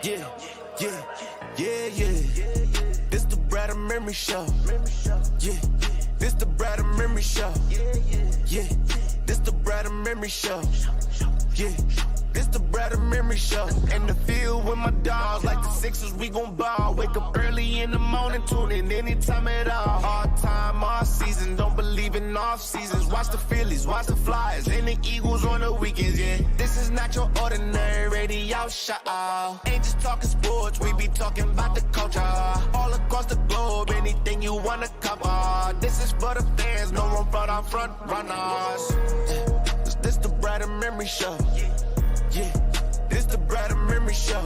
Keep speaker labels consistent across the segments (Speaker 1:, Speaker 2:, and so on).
Speaker 1: Yeah, yeah, yeah, yeah. This the Brad and Memory Show. Yeah, this the Brad and Memory Show. Yeah, this the Brad and Memory Show. Yeah, this the Brad and Memory Show. In the field with my dogs, like the Sixers, we gon' ball. Wake up early in the morning, tune in anytime at all. All time, all season, don't believe in off seasons. Watch the Phillies, watch the Flyers, and the Eagles on the weekends, yeah. This is not your ordinary radio show. Ain't just talking sports, we be talking about the culture. All across the globe, anything you wanna cover. This is for the fans, no room for our front runners. This the Brad and Memory Show. Yeah, this the Brad and Memory Show.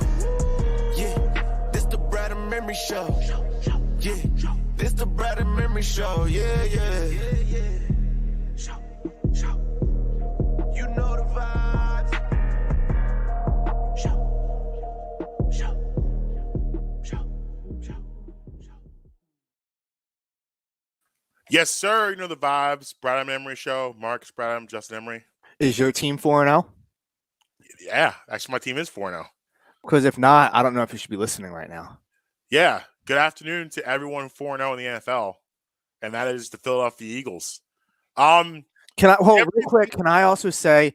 Speaker 1: Yeah, this the Brad and Memory Show. Yeah, this the Brad and Memory Show. Yeah, yeah. You know the vibes.
Speaker 2: Yes, sir. You know the vibes. Brad and Memory Show. Marques, Brad and Justin Emery.
Speaker 3: Is your team 4-0?
Speaker 2: Yeah, actually, my team is 4-0.
Speaker 3: Because if not, I don't know if you should be listening right now.
Speaker 2: Yeah. Good afternoon to everyone 4-0 in the NFL, and that is the Philadelphia Eagles.
Speaker 3: Can I hold real quick? Can I also say,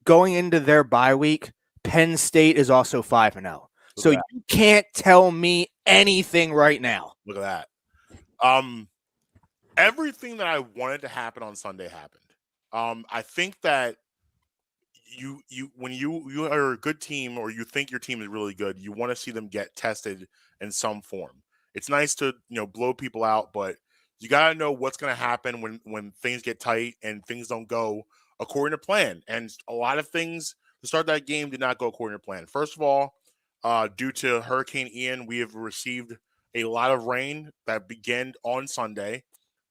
Speaker 3: going into their bye week, Penn State is also 5-0. So you can't tell me anything right now.
Speaker 2: Look at that. Everything that I wanted to happen on Sunday happened. I think that when you are a good team, or you think your team is really good, you want to see them get tested in some form. It's nice to blow people out, but you got to know what's going to happen when things get tight and things don't go according to plan. And a lot of things to start that game did not go according to plan. First of all, due to Hurricane Ian, we have received a lot of rain that began on Sunday.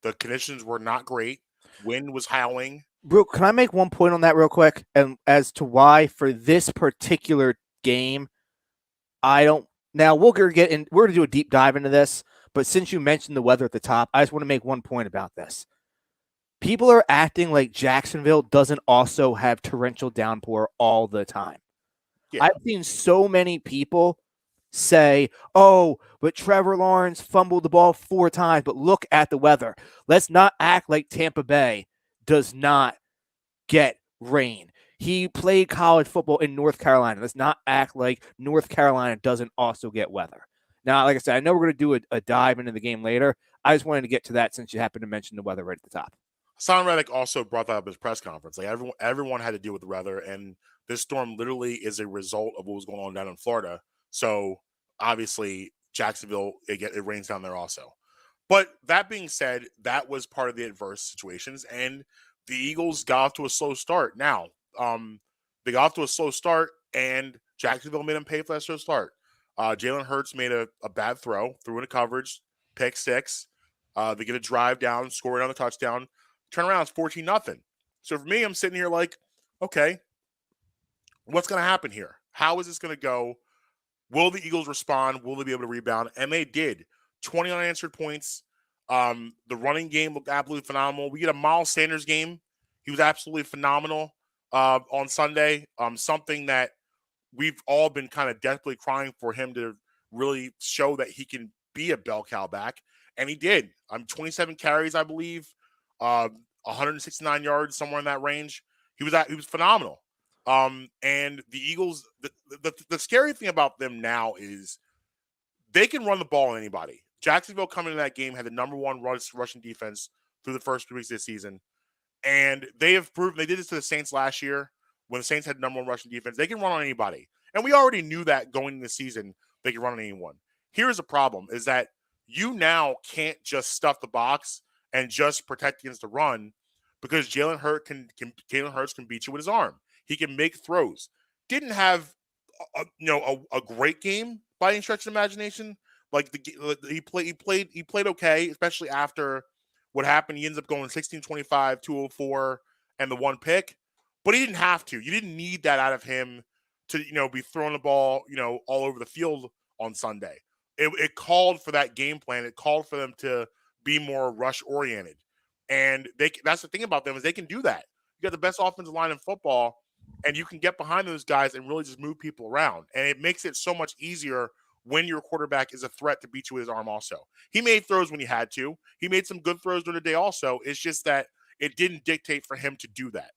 Speaker 2: The conditions were not great. Wind was howling.
Speaker 3: Bro, can I make one point on that real quick? And as to why for this particular game, we're going to do a deep dive into this, but since you mentioned the weather at the top, I just want to make one point about this. People are acting like Jacksonville doesn't also have torrential downpour all the time. Yeah. I've seen so many people say, oh, but Trevor Lawrence fumbled the ball 4 times, but look at the weather. Let's not act like Tampa Bay does not get rain. He played college football in North Carolina. Let's not act like North Carolina doesn't also get weather. Now, like I said, I know we're going to do a dive into the game later. I just wanted to get to that since you happened to mention the weather right at the top.
Speaker 2: Hassan Reddick also brought that up at his press conference. Like everyone had to deal with the weather, and this storm literally is a result of what was going on down in Florida. So obviously, Jacksonville, it rains down there also. But that being said, that was part of the adverse situations, and the Eagles got off to a slow start. Now, they got off to a slow start, and Jacksonville made them pay for that slow start. Jalen Hurts made a bad throw, threw into coverage, pick 6. They get a drive down, score another touchdown. Turnaround is 14-0. So for me, I'm sitting here like, okay, what's going to happen here? How is this going to go? Will the Eagles respond? Will they be able to rebound? And they did. 20 unanswered points. The running game looked absolutely phenomenal. We get a Miles Sanders game. He was absolutely phenomenal on Sunday. Something that we've all been kind of desperately crying for him to really show that he can be a bell cow back. And he did. 27 carries, I believe. 169 yards, somewhere in that range. He was phenomenal. And the Eagles, the scary thing about them now is they can run the ball on anybody. Jacksonville coming into that game had the number 1 rushing defense through the first 2 weeks of the season. And they have proven, they did this to the Saints last year when the Saints had the number 1 rushing defense. They can run on anybody. And we already knew that going into the season, they can run on anyone. Here's the problem is that you now can't just stuff the box and just protect against the run because Jalen Hurts can beat you with his arm. He can make throws. Didn't have a great game by any stretch of imagination. Like he played okay, especially after what happened. He ends up going 16-25, 204, and the 1 pick. But he didn't have to. You didn't need that out of him to be throwing the ball all over the field on Sunday. It called for that game plan. It called for them to be more rush oriented, and that's the thing about them is they can do that. You got the best offensive line in football, and you can get behind those guys and really just move people around. And it makes it so much easier when your quarterback is a threat to beat you with his arm also. He made throws when he had to. He made some good throws during the day also. It's just that it didn't dictate for him to do that.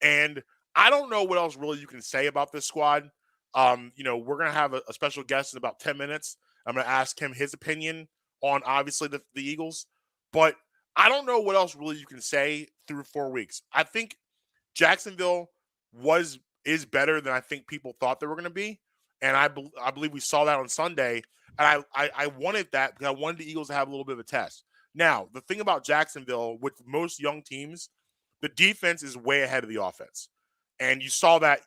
Speaker 2: And I don't know what else really you can say about this squad. We're going to have a special guest in about 10 minutes. I'm going to ask him his opinion on obviously the Eagles, but I don't know what else really you can say through 4 weeks. I think Jacksonville is better than I think people thought they were going to be. And I believe we saw that on Sunday. And I wanted that because I wanted the Eagles to have a little bit of a test. Now, the thing about Jacksonville, with most young teams, the defense is way ahead of the offense. And you saw that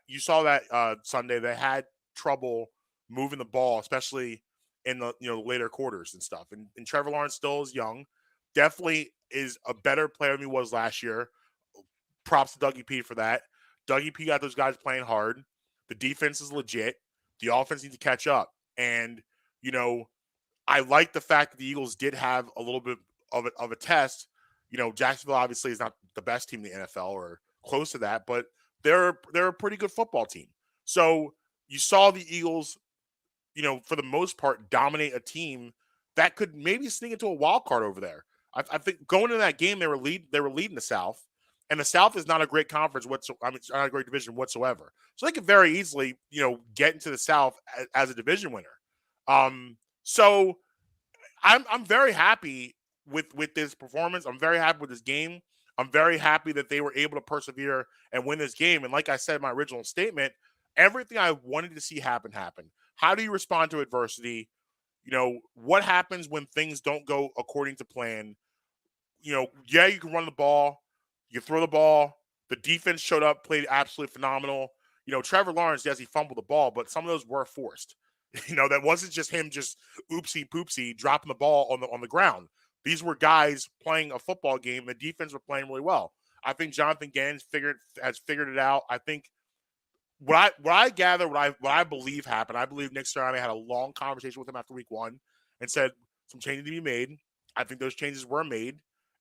Speaker 2: Sunday. They had trouble moving the ball, especially in the later quarters and stuff. And Trevor Lawrence still is young. Definitely is a better player than he was last year. Props to Dougie P for that. Dougie P got those guys playing hard. The defense is legit. The offense needs to catch up. And, I like the fact that the Eagles did have a little bit of a test. Jacksonville obviously is not the best team in the NFL or close to that, but they're a pretty good football team. So you saw the Eagles, for the most part, dominate a team that could maybe sneak into a wild card over there. I think going into that game, they were leading the South. And the South is not a great conference whatsoever. I mean, it's not a great division whatsoever. So they could very easily, get into the South as a division winner. So I'm very happy with this performance. I'm very happy with this game. I'm very happy that they were able to persevere and win this game. And like I said in my original statement, everything I wanted to see happen happened. How do you respond to adversity? What happens when things don't go according to plan? You can run the ball. You throw the ball. The defense showed up, played absolutely phenomenal. Trevor Lawrence, yes, he fumbled the ball, but some of those were forced. That wasn't just him just oopsie poopsie dropping the ball on the ground. These were guys playing a football game. The defense were playing really well. I think Jonathan Gannon has figured it out. I think what I believe happened. I believe Nick Sirianni had a long conversation with him after week 1 and said some changes to be made. I think those changes were made,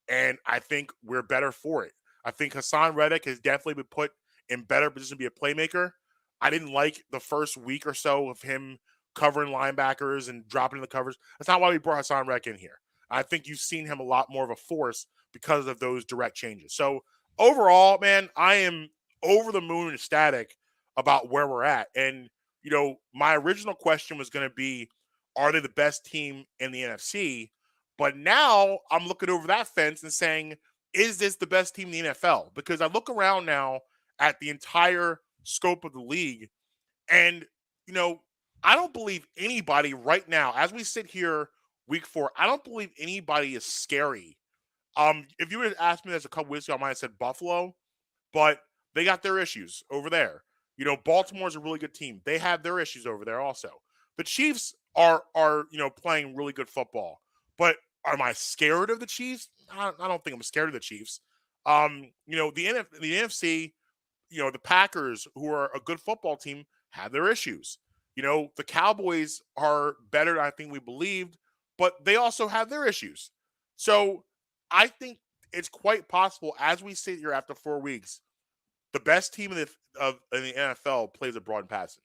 Speaker 2: and I think we're better for it. I think Hassan Reddick has definitely been put in better position to be a playmaker. I didn't like the first week or so of him covering linebackers and dropping in the covers. That's not why we brought Hassan Reddick in here. I think you've seen him a lot more of a force because of those direct changes. So overall, man, I am over the moon and ecstatic about where we're at. And, my original question was going to be, are they the best team in the NFC? But now I'm looking over that fence and saying, is this the best team in the NFL? Because I look around now at the entire scope of the league, and, I don't believe anybody right now, as we sit here week 4, I don't believe anybody is scary. If you would have asked me this a couple weeks ago, I might have said Buffalo, but they got their issues over there. Baltimore's a really good team. They have their issues over there also. The Chiefs are playing really good football. But am I scared of the Chiefs? I don't think I'm scared of the Chiefs. The NFC, the Packers, who are a good football team, have their issues. The Cowboys are better than I think we believed, but they also have their issues. So I think it's quite possible, as we sit here after 4 weeks, the best team in the NFL plays abroad and passing.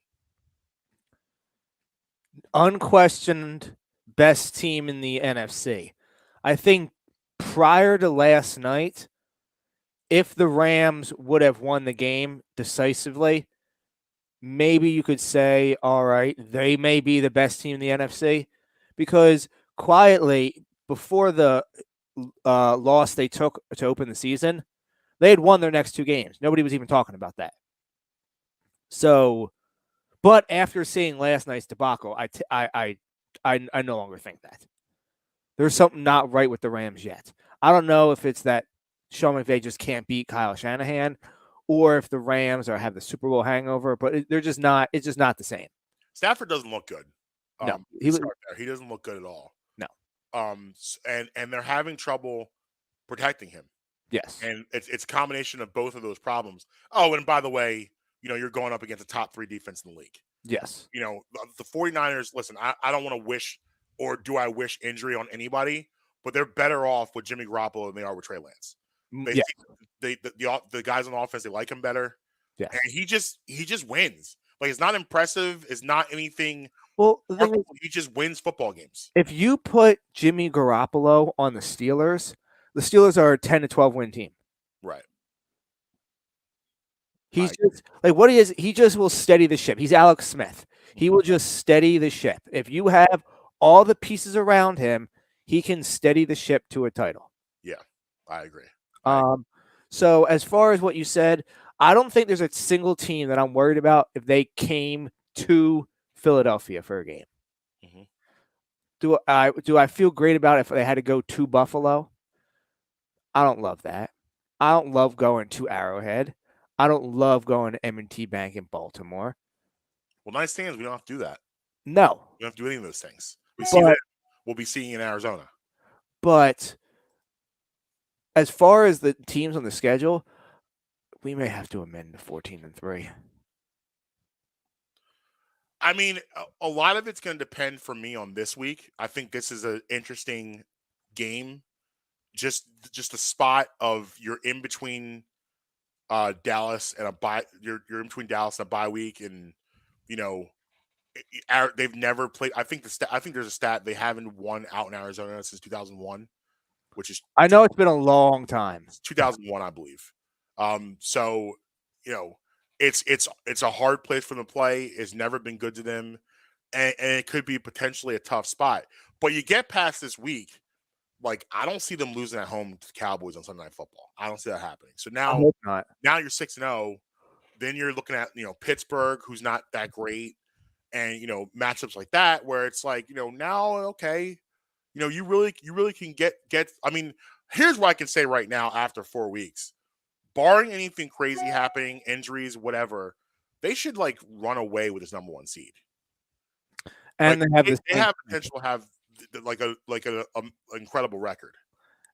Speaker 3: Unquestioned best team in the NFC. I think prior to last night, if the Rams would have won the game decisively, maybe you could say, all right, they may be the best team in the NFC, because quietly, before the loss they took to open the season, they had won their next 2 games. Nobody was even talking about that. So, but after seeing last night's debacle, I no longer think that. There's something not right with the Rams yet. I don't know if it's that Sean McVay just can't beat Kyle Shanahan, or if the Rams have the Super Bowl hangover, but they're just not. It's just not the same.
Speaker 2: Stafford doesn't look good.
Speaker 3: No,
Speaker 2: he doesn't look good at all.
Speaker 3: No.
Speaker 2: And they're having trouble protecting him.
Speaker 3: Yes.
Speaker 2: And it's a combination of both of those problems. Oh, and by the way, you're going up against the top 3 defense in the league.
Speaker 3: Yes.
Speaker 2: The 49ers, listen, I don't want to wish, or do I wish injury on anybody, but they're better off with Jimmy Garoppolo than they are with Trey Lance. The guys on offense, they like him better.
Speaker 3: Yes.
Speaker 2: And he just wins. Like, it's not impressive. It's not anything.
Speaker 3: Well, the thing is,
Speaker 2: He just wins football games.
Speaker 3: if you put Jimmy Garoppolo on the Steelers are a 10 to 12 win team.
Speaker 2: Right.
Speaker 3: He's just like what he is. He just will steady the ship. He's Alex Smith. He will just steady the ship. If you have all the pieces around him, he can steady the ship to a title.
Speaker 2: Yeah, I agree.
Speaker 3: So as far as what you said, I don't think there's a single team that I'm worried about if they came to Philadelphia for a game.
Speaker 2: Mm-hmm.
Speaker 3: Do I feel great about it if they had to go to Buffalo? I don't love that. I don't love going to Arrowhead. I don't love going to M&T Bank in Baltimore.
Speaker 2: Well, nice thing is we don't have to do that.
Speaker 3: No.
Speaker 2: We don't have to do any of those things. We'll be seeing in Arizona.
Speaker 3: But as far as the teams on the schedule, we may have to amend to 14-3.
Speaker 2: I mean, a lot of it's going to depend for me on this week. I think this is an interesting game. Just a spot of you're in between Dallas and a bye. You're in between Dallas and a bye week, and they've never played. I think there's a stat they haven't won out in Arizona since 2001, which is
Speaker 3: I know it's been a long time.
Speaker 2: 2001, I believe. So it's a hard place for them to play. It's never been good to them, and it could be potentially a tough spot. But you get past this week. Like, I don't see them losing at home to the Cowboys on Sunday Night Football. I don't see that happening. So
Speaker 3: I hope not.
Speaker 2: Now you're 6-0. Then you're looking at Pittsburgh, who's not that great, and matchups like that where it's like now okay, you really can get. I mean, here's what I can say right now after 4 weeks, barring anything crazy happening, injuries, whatever, they should like run away with this number 1 seed.
Speaker 3: And
Speaker 2: like, they have potential to have like an incredible record,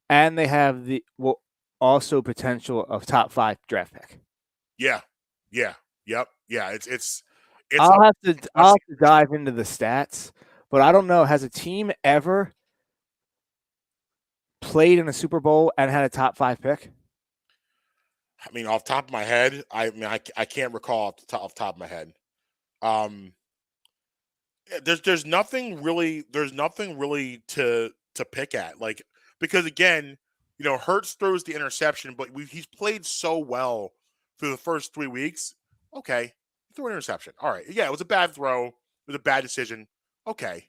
Speaker 3: and they have also potential of top 5 draft pick.
Speaker 2: Yep. It's
Speaker 3: I'll have to dive into the stats, but I don't know. Has a team ever played in a Super Bowl and had a top 5 pick?
Speaker 2: I mean, off the top of my head, I can't recall off the top of my head. There's nothing really to pick at, like, because again, Hurts throws the interception, but he's played so well through the first 3 weeks. Okay, threw an interception. All right, yeah, it was a bad throw, it was a bad decision. Okay,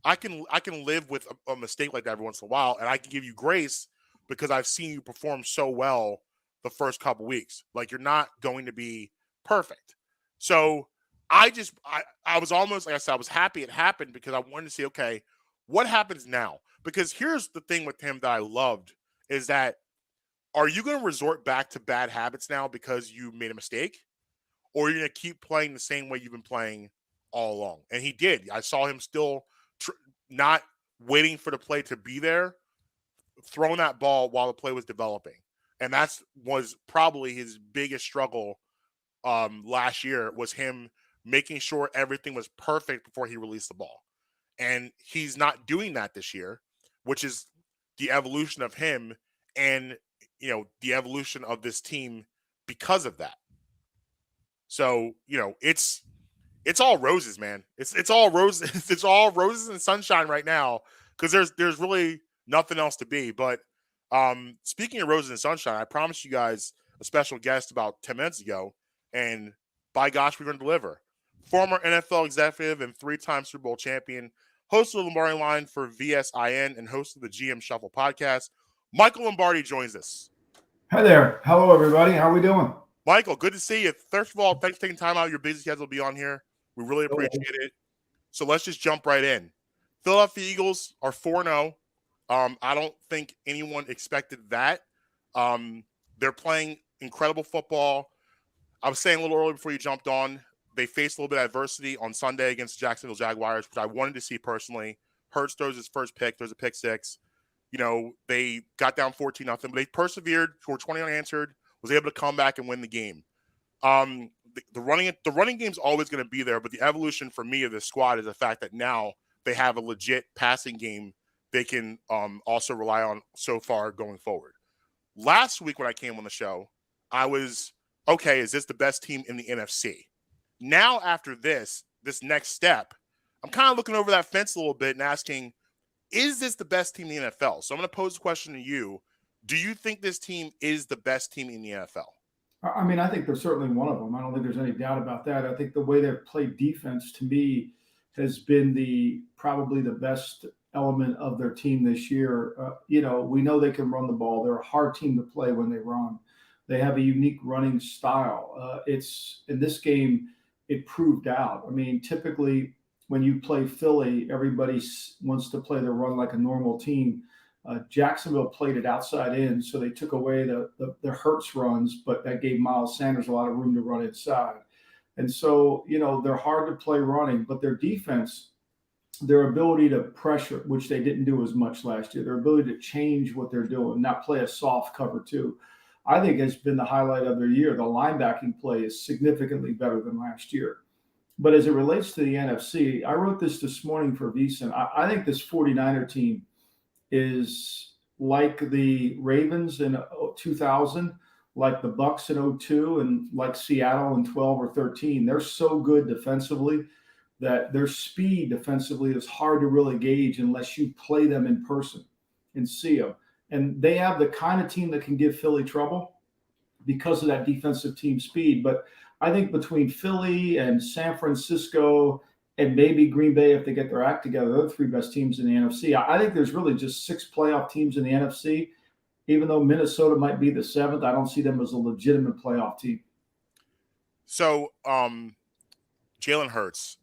Speaker 2: I can live with a mistake like that every once in a while, and I can give you grace because I've seen you perform so well the first couple weeks. Like, you're not going to be perfect. So I was almost, like I said, I was happy it happened because I wanted to see, okay, what happens now? Because here's the thing with him that I loved is that, are you going to resort back to bad habits now because you made a mistake? Or are you going to keep playing the same way you've been playing all along? And he did. I saw him still not waiting for the play to be there, throwing that ball while the play was developing. And that was probably his biggest struggle last year, was him making sure everything was perfect before he released the ball. And he's not doing that this year, which is the evolution of him and, the evolution of this team because of that. So, it's all roses, man. It's all roses. It's all roses and sunshine right now because there's really nothing else to be. But speaking of roses and sunshine, I promised you guys a special guest about 10 minutes ago, and by gosh, we're going to deliver. Former NFL executive and 3-time Super Bowl champion, host of the Lombardi Line for VSIN, and host of the GM Shuffle podcast, Michael Lombardi joins us.
Speaker 4: Hi there. Hello, everybody. How are we doing?
Speaker 2: Michael, good to see you. First of all, thanks for taking time out of your busy schedule to be on here. We really appreciate it. So let's just jump right in. Philadelphia Eagles are 4-0. I don't think anyone expected that. They're playing incredible football. I was saying a little earlier before you jumped on, they faced a little bit of adversity on Sunday against the Jacksonville Jaguars, which I wanted to see personally. Hurts throws his first pick. There's a pick six. They got down 14-0, but they persevered, scored 20 unanswered, was able to come back and win the game. The running game's always going to be there, but the evolution for me of this squad is the fact that now they have a legit passing game they can also rely on so far going forward. Last week when I came on the show, I was okay, is this the best team in the NFC? Now, after this next step, I'm kind of looking over that fence a little bit and asking, is this the best team in the NFL? So I'm going to pose a question to you. Do you think this team is the best team in the NFL?
Speaker 4: I mean, I think they're certainly one of them. I don't think there's any doubt about that. I think the way they've played defense to me has been probably the best element of their team this year. We know they can run the ball. They're a hard team to play when they run. They have a unique running style. It's in this game, it proved out. I mean, typically when you play Philly, everybody wants to play their run like a normal team. Jacksonville played it outside in, so they took away the Hurts runs, but that gave Miles Sanders a lot of room to run inside. And so, they're hard to play running, but their defense, their ability to pressure, which they didn't do as much last year, their ability to change what they're doing, not play a soft cover two, I think has been the highlight of their year. The linebacking play is significantly better than last year. But as it relates to the NFC, I wrote this morning for VSiN. I think this 49er team is like the Ravens in 2000, like the Bucks in 2002, and like Seattle in 12 or 13. They're so good defensively that their speed defensively is hard to really gauge unless you play them in person and see them. And they have the kind of team that can give Philly trouble because of that defensive team speed. But I think between Philly and San Francisco and maybe Green Bay, if they get their act together, they're the three best teams in the NFC. I think there's really just 6 playoff teams in the NFC. Even though Minnesota might be the 7th, I don't see them as a legitimate playoff team.
Speaker 2: So, Jalen Hurts.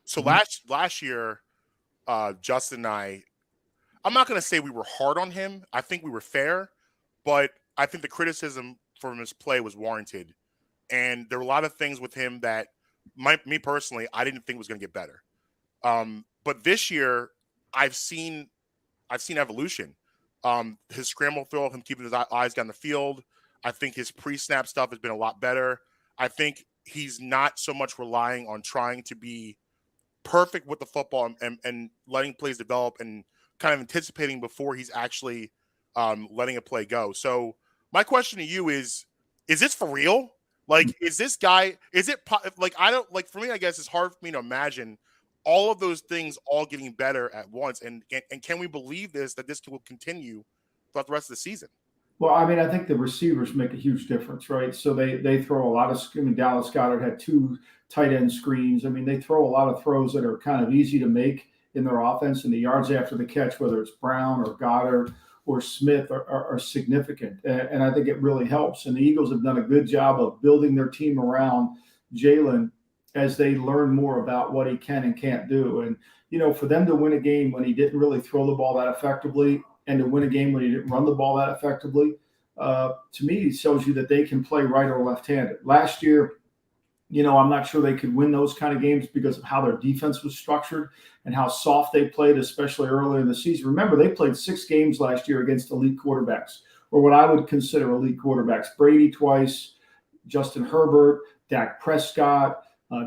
Speaker 2: So last year, Justin and I'm not going to say we were hard on him. I think we were fair, but I think the criticism from his play was warranted. And there were a lot of things with him that, me personally, I didn't think was going to get better. But this year, I've seen evolution. His scramble throw, him keeping his eyes down the field. I think his pre-snap stuff has been a lot better. I think he's not so much relying on trying to be perfect with the football and letting plays develop and kind of anticipating before he's actually letting a play go. So my question to you is this for real? Like, is this guy, for me, I guess it's hard for me to imagine all of those things all getting better at once. And can we believe that this will continue throughout the rest of the season?
Speaker 4: Well, I mean, I think the receivers make a huge difference, right? So they throw a lot of, Dallas Goedert had 2 tight end screens. I mean, they throw a lot of throws that are kind of easy to make in their offense, and the yards after the catch, whether it's Brown or Goddard or Smith, are significant. And I think it really helps. And the Eagles have done a good job of building their team around Jalen as they learn more about what he can and can't do. And, for them to win a game when he didn't really throw the ball that effectively and to win a game when he didn't run the ball that effectively, to me, it shows you that they can play right or left-handed. Last year, I'm not sure they could win those kind of games because of how their defense was structured and how soft they played, especially early in the season. Remember, they played 6 games last year against elite quarterbacks, or what I would consider elite quarterbacks. Brady twice, Justin Herbert, Dak Prescott,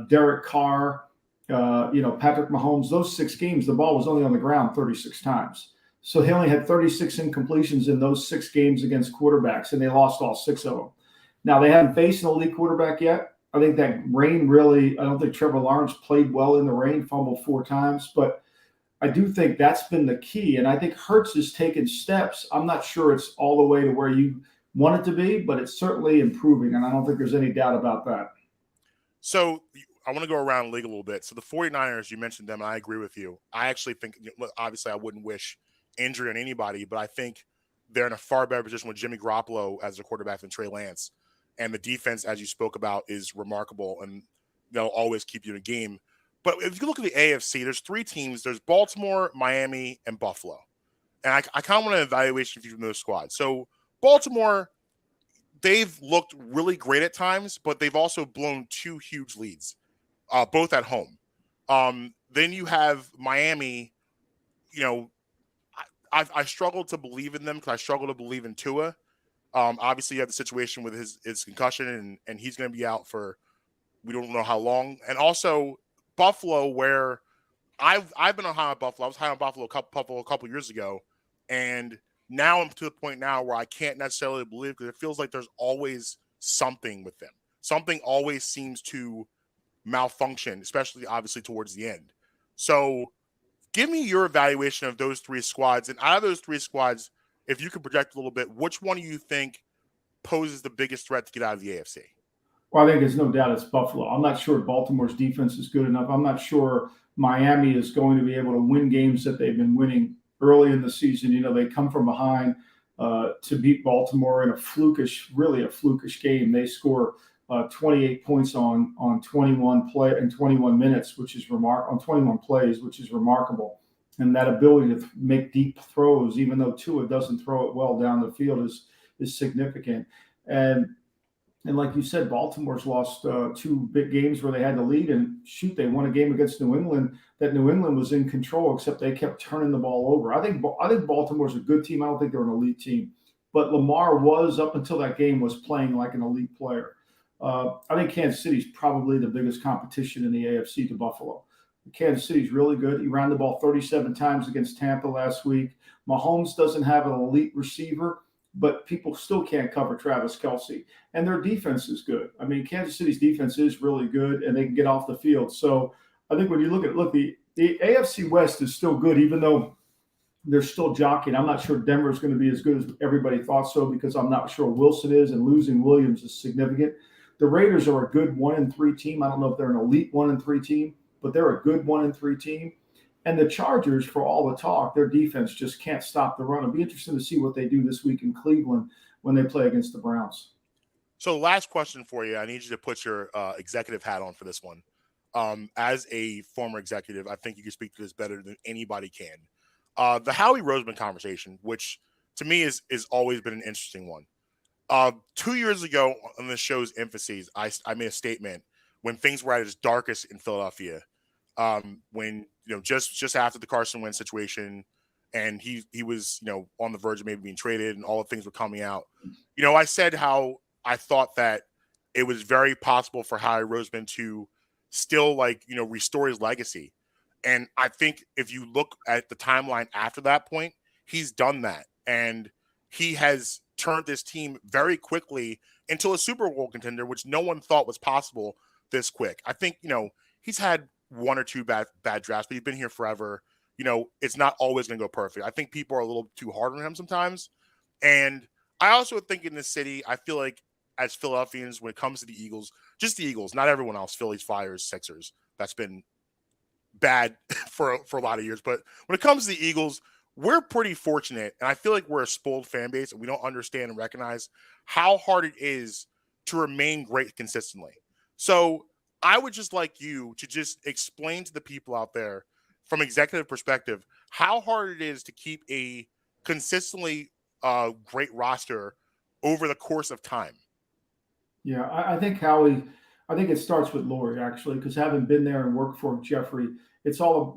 Speaker 4: Derek Carr, Patrick Mahomes. Those 6 games, the ball was only on the ground 36 times. So he only had 36 incompletions in those 6 games against quarterbacks, and they lost all 6 of them. Now, they haven't faced an elite quarterback yet. I think that rain I don't think Trevor Lawrence played well in the rain, fumbled 4 times, but I do think that's been the key. And I think Hurts has taken steps. I'm not sure it's all the way to where you want it to be, but it's certainly improving. And I don't think there's any doubt about that.
Speaker 2: So I want to go around the league a little bit. So the 49ers, you mentioned them, and I agree with you. I actually think, obviously I wouldn't wish injury on anybody, but I think they're in a far better position with Jimmy Garoppolo as their quarterback than Trey Lance. And the defense, as you spoke about, is remarkable, and they'll always keep you in a game. But if you look at the AFC, there's 3 teams. There's Baltimore, Miami, and Buffalo. And I kind of want an evaluation from those squads. So Baltimore, they've looked really great at times, but they've also blown 2 huge leads, both at home. Then you have Miami. I struggle to believe in them because I struggle to believe in Tua. Obviously, you have the situation with his concussion, and he's going to be out for we don't know how long. And also Buffalo, where I've been on high on Buffalo. I was high on Buffalo a couple years ago, and now I'm to the point now where I can't necessarily believe because it feels like there's always something with them. Something always seems to malfunction, especially obviously towards the end. So give me your evaluation of those three squads. And out of those three squads, if you could project a little bit, which one do you think poses the biggest threat to get out of the AFC?
Speaker 4: Well, I think there's no doubt it's Buffalo. I'm not sure Baltimore's defense is good enough. I'm not sure Miami is going to be able to win games that they've been winning early in the season. You know, they come from behind to beat Baltimore in really a flukish game. They score 28 points on 21 minutes, which is on 21 plays, which is remarkable. And that ability to make deep throws, even though Tua doesn't throw it well down the field, is significant. And like you said, Baltimore's lost two big games where they had the lead, and shoot, they won a game against New England that New England was in control, except they kept turning the ball over. I think Baltimore's a good team. I don't think they're an elite team, but Lamar was, up until that game, was playing like an elite player. I think Kansas City's probably the biggest competition in the AFC to Buffalo. Kansas City's really good. He ran the ball 37 times against Tampa last week. Mahomes doesn't have an elite receiver, but people still can't cover Travis Kelce. And their defense is good. I mean, Kansas City's defense is really good, and they can get off the field. So I think when you look, the AFC West is still good, even though they're still jockeying. I'm not sure Denver's going to be as good as everybody thought so, because I'm not sure Wilson is, and losing Williams is significant. The Raiders are a good 1-3 team. I don't know if they're an elite 1-3 team, but they're a good 1-3 team. And the Chargers, for all the talk, their defense just can't stop the run. It'll be interesting to see what they do this week in Cleveland when they play against the Browns.
Speaker 2: So last question for you. I need you to put your executive hat on for this one. As a former executive, I think you can speak to this better than anybody can. The Howie Roseman conversation, which to me is always been an interesting one. 2 years ago on the show's infancies, I made a statement when things were at its darkest in Philadelphia. When just after the Carson Wentz situation, and he was on the verge of maybe being traded, and all the things were coming out. I said how I thought that it was very possible for Howie Roseman to still restore his legacy, and I think if you look at the timeline after that point, he's done that, and he has turned this team very quickly into a Super Bowl contender, which no one thought was possible this quick. I think he's had one or two bad drafts, but he's been here forever. It's not always going to go perfect. I think people are a little too hard on him sometimes. And I also think in this city, I feel like as Philadelphians, when it comes to the Eagles, just the Eagles, not everyone else, Phillies, Flyers, Sixers, that's been bad for a lot of years. But when it comes to the Eagles, we're pretty fortunate. And I feel like we're a spoiled fan base, and we don't understand and recognize how hard it is to remain great consistently. So I would just like you to just explain to the people out there from executive perspective how hard it is to keep a consistently great roster over the course of time.
Speaker 4: Yeah, I think it starts with Lori, actually, because having been there and worked for Jeffrey,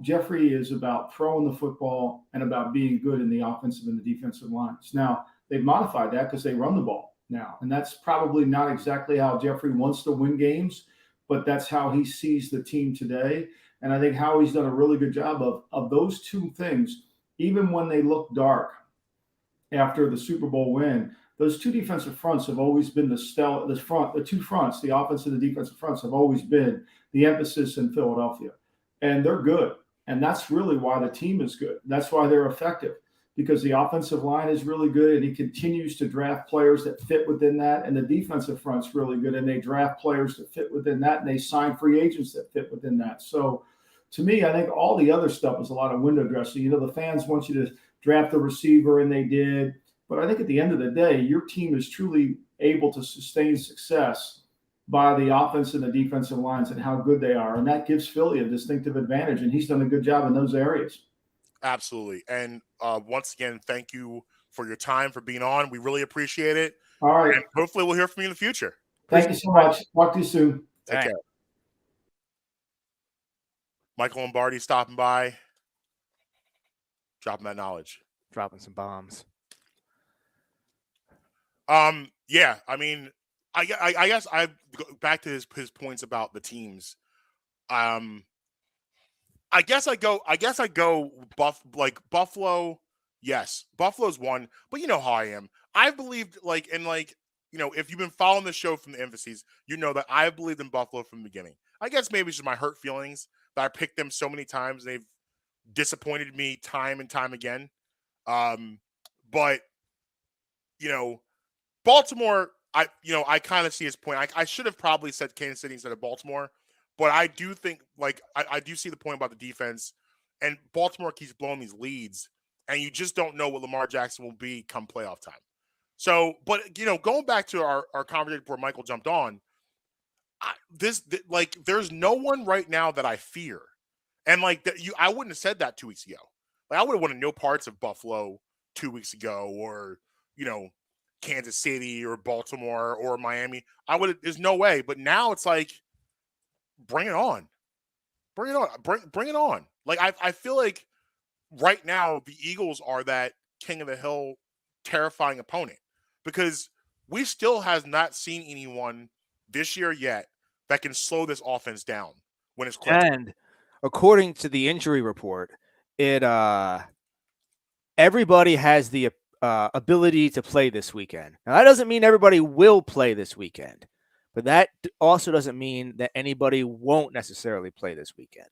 Speaker 4: Jeffrey is about throwing the football and about being good in the offensive and the defensive lines. Now, they've modified that because they run the ball now, and that's probably not exactly how Jeffrey wants to win games, but that's how he sees the team today. And I think Howie's done a really good job of those two things. Even when they look dark after the Super Bowl win, those two defensive fronts have always been the two fronts, the offensive and the defensive fronts, have always been the emphasis in Philadelphia. And they're good. And that's really why the team is good. That's why they're effective, because the offensive line is really good, and he continues to draft players that fit within that. And the defensive front's really good, and they draft players that fit within that, and they sign free agents that fit within that. So to me, I think all the other stuff is a lot of window dressing. The fans want you to draft a receiver, and they did. But I think at the end of the day, your team is truly able to sustain success by the offense and the defensive lines and how good they are. And that gives Philly a distinctive advantage, and he's done a good job in those areas.
Speaker 2: Absolutely. And once again, thank you for your time, for being on. We really appreciate it.
Speaker 4: All right.
Speaker 2: And hopefully we'll hear from you in the future.
Speaker 4: Thank you so much. Talk to you soon.
Speaker 2: Take care. Michael Lombardi stopping by, dropping that knowledge.
Speaker 3: Dropping some bombs.
Speaker 2: Yeah, I mean, I guess I go back to his points about the teams. I guess I go Buffalo. Yes, Buffalo's one, but you know how I am. I believed if you've been following the show from the infancies, you know that I believed in Buffalo from the beginning. I guess maybe it's just my hurt feelings that I picked them so many times. They've disappointed me time and time again. But Baltimore, I kind of see his point. I should have probably said Kansas City instead of Baltimore, but I do think I do see the point about the defense, and Baltimore keeps blowing these leads, and you just don't know what Lamar Jackson will be come playoff time. So, but going back to our conversation before Michael jumped on, there's no one right now that I fear, and I wouldn't have said that 2 weeks ago. I would have wanted no parts of Buffalo 2 weeks ago, or Kansas City or Baltimore or Miami. There's no way. But now it's like, bring it on. Bring it on. Bring it on. I feel like right now the Eagles are that king of the hill, terrifying opponent, because we still has not seen anyone this year yet that can slow this offense down when it's clicking.
Speaker 3: And according to the injury report, everybody has the ability to play this weekend. Now, that doesn't mean everybody will play this weekend, but that also doesn't mean that anybody won't necessarily play this weekend.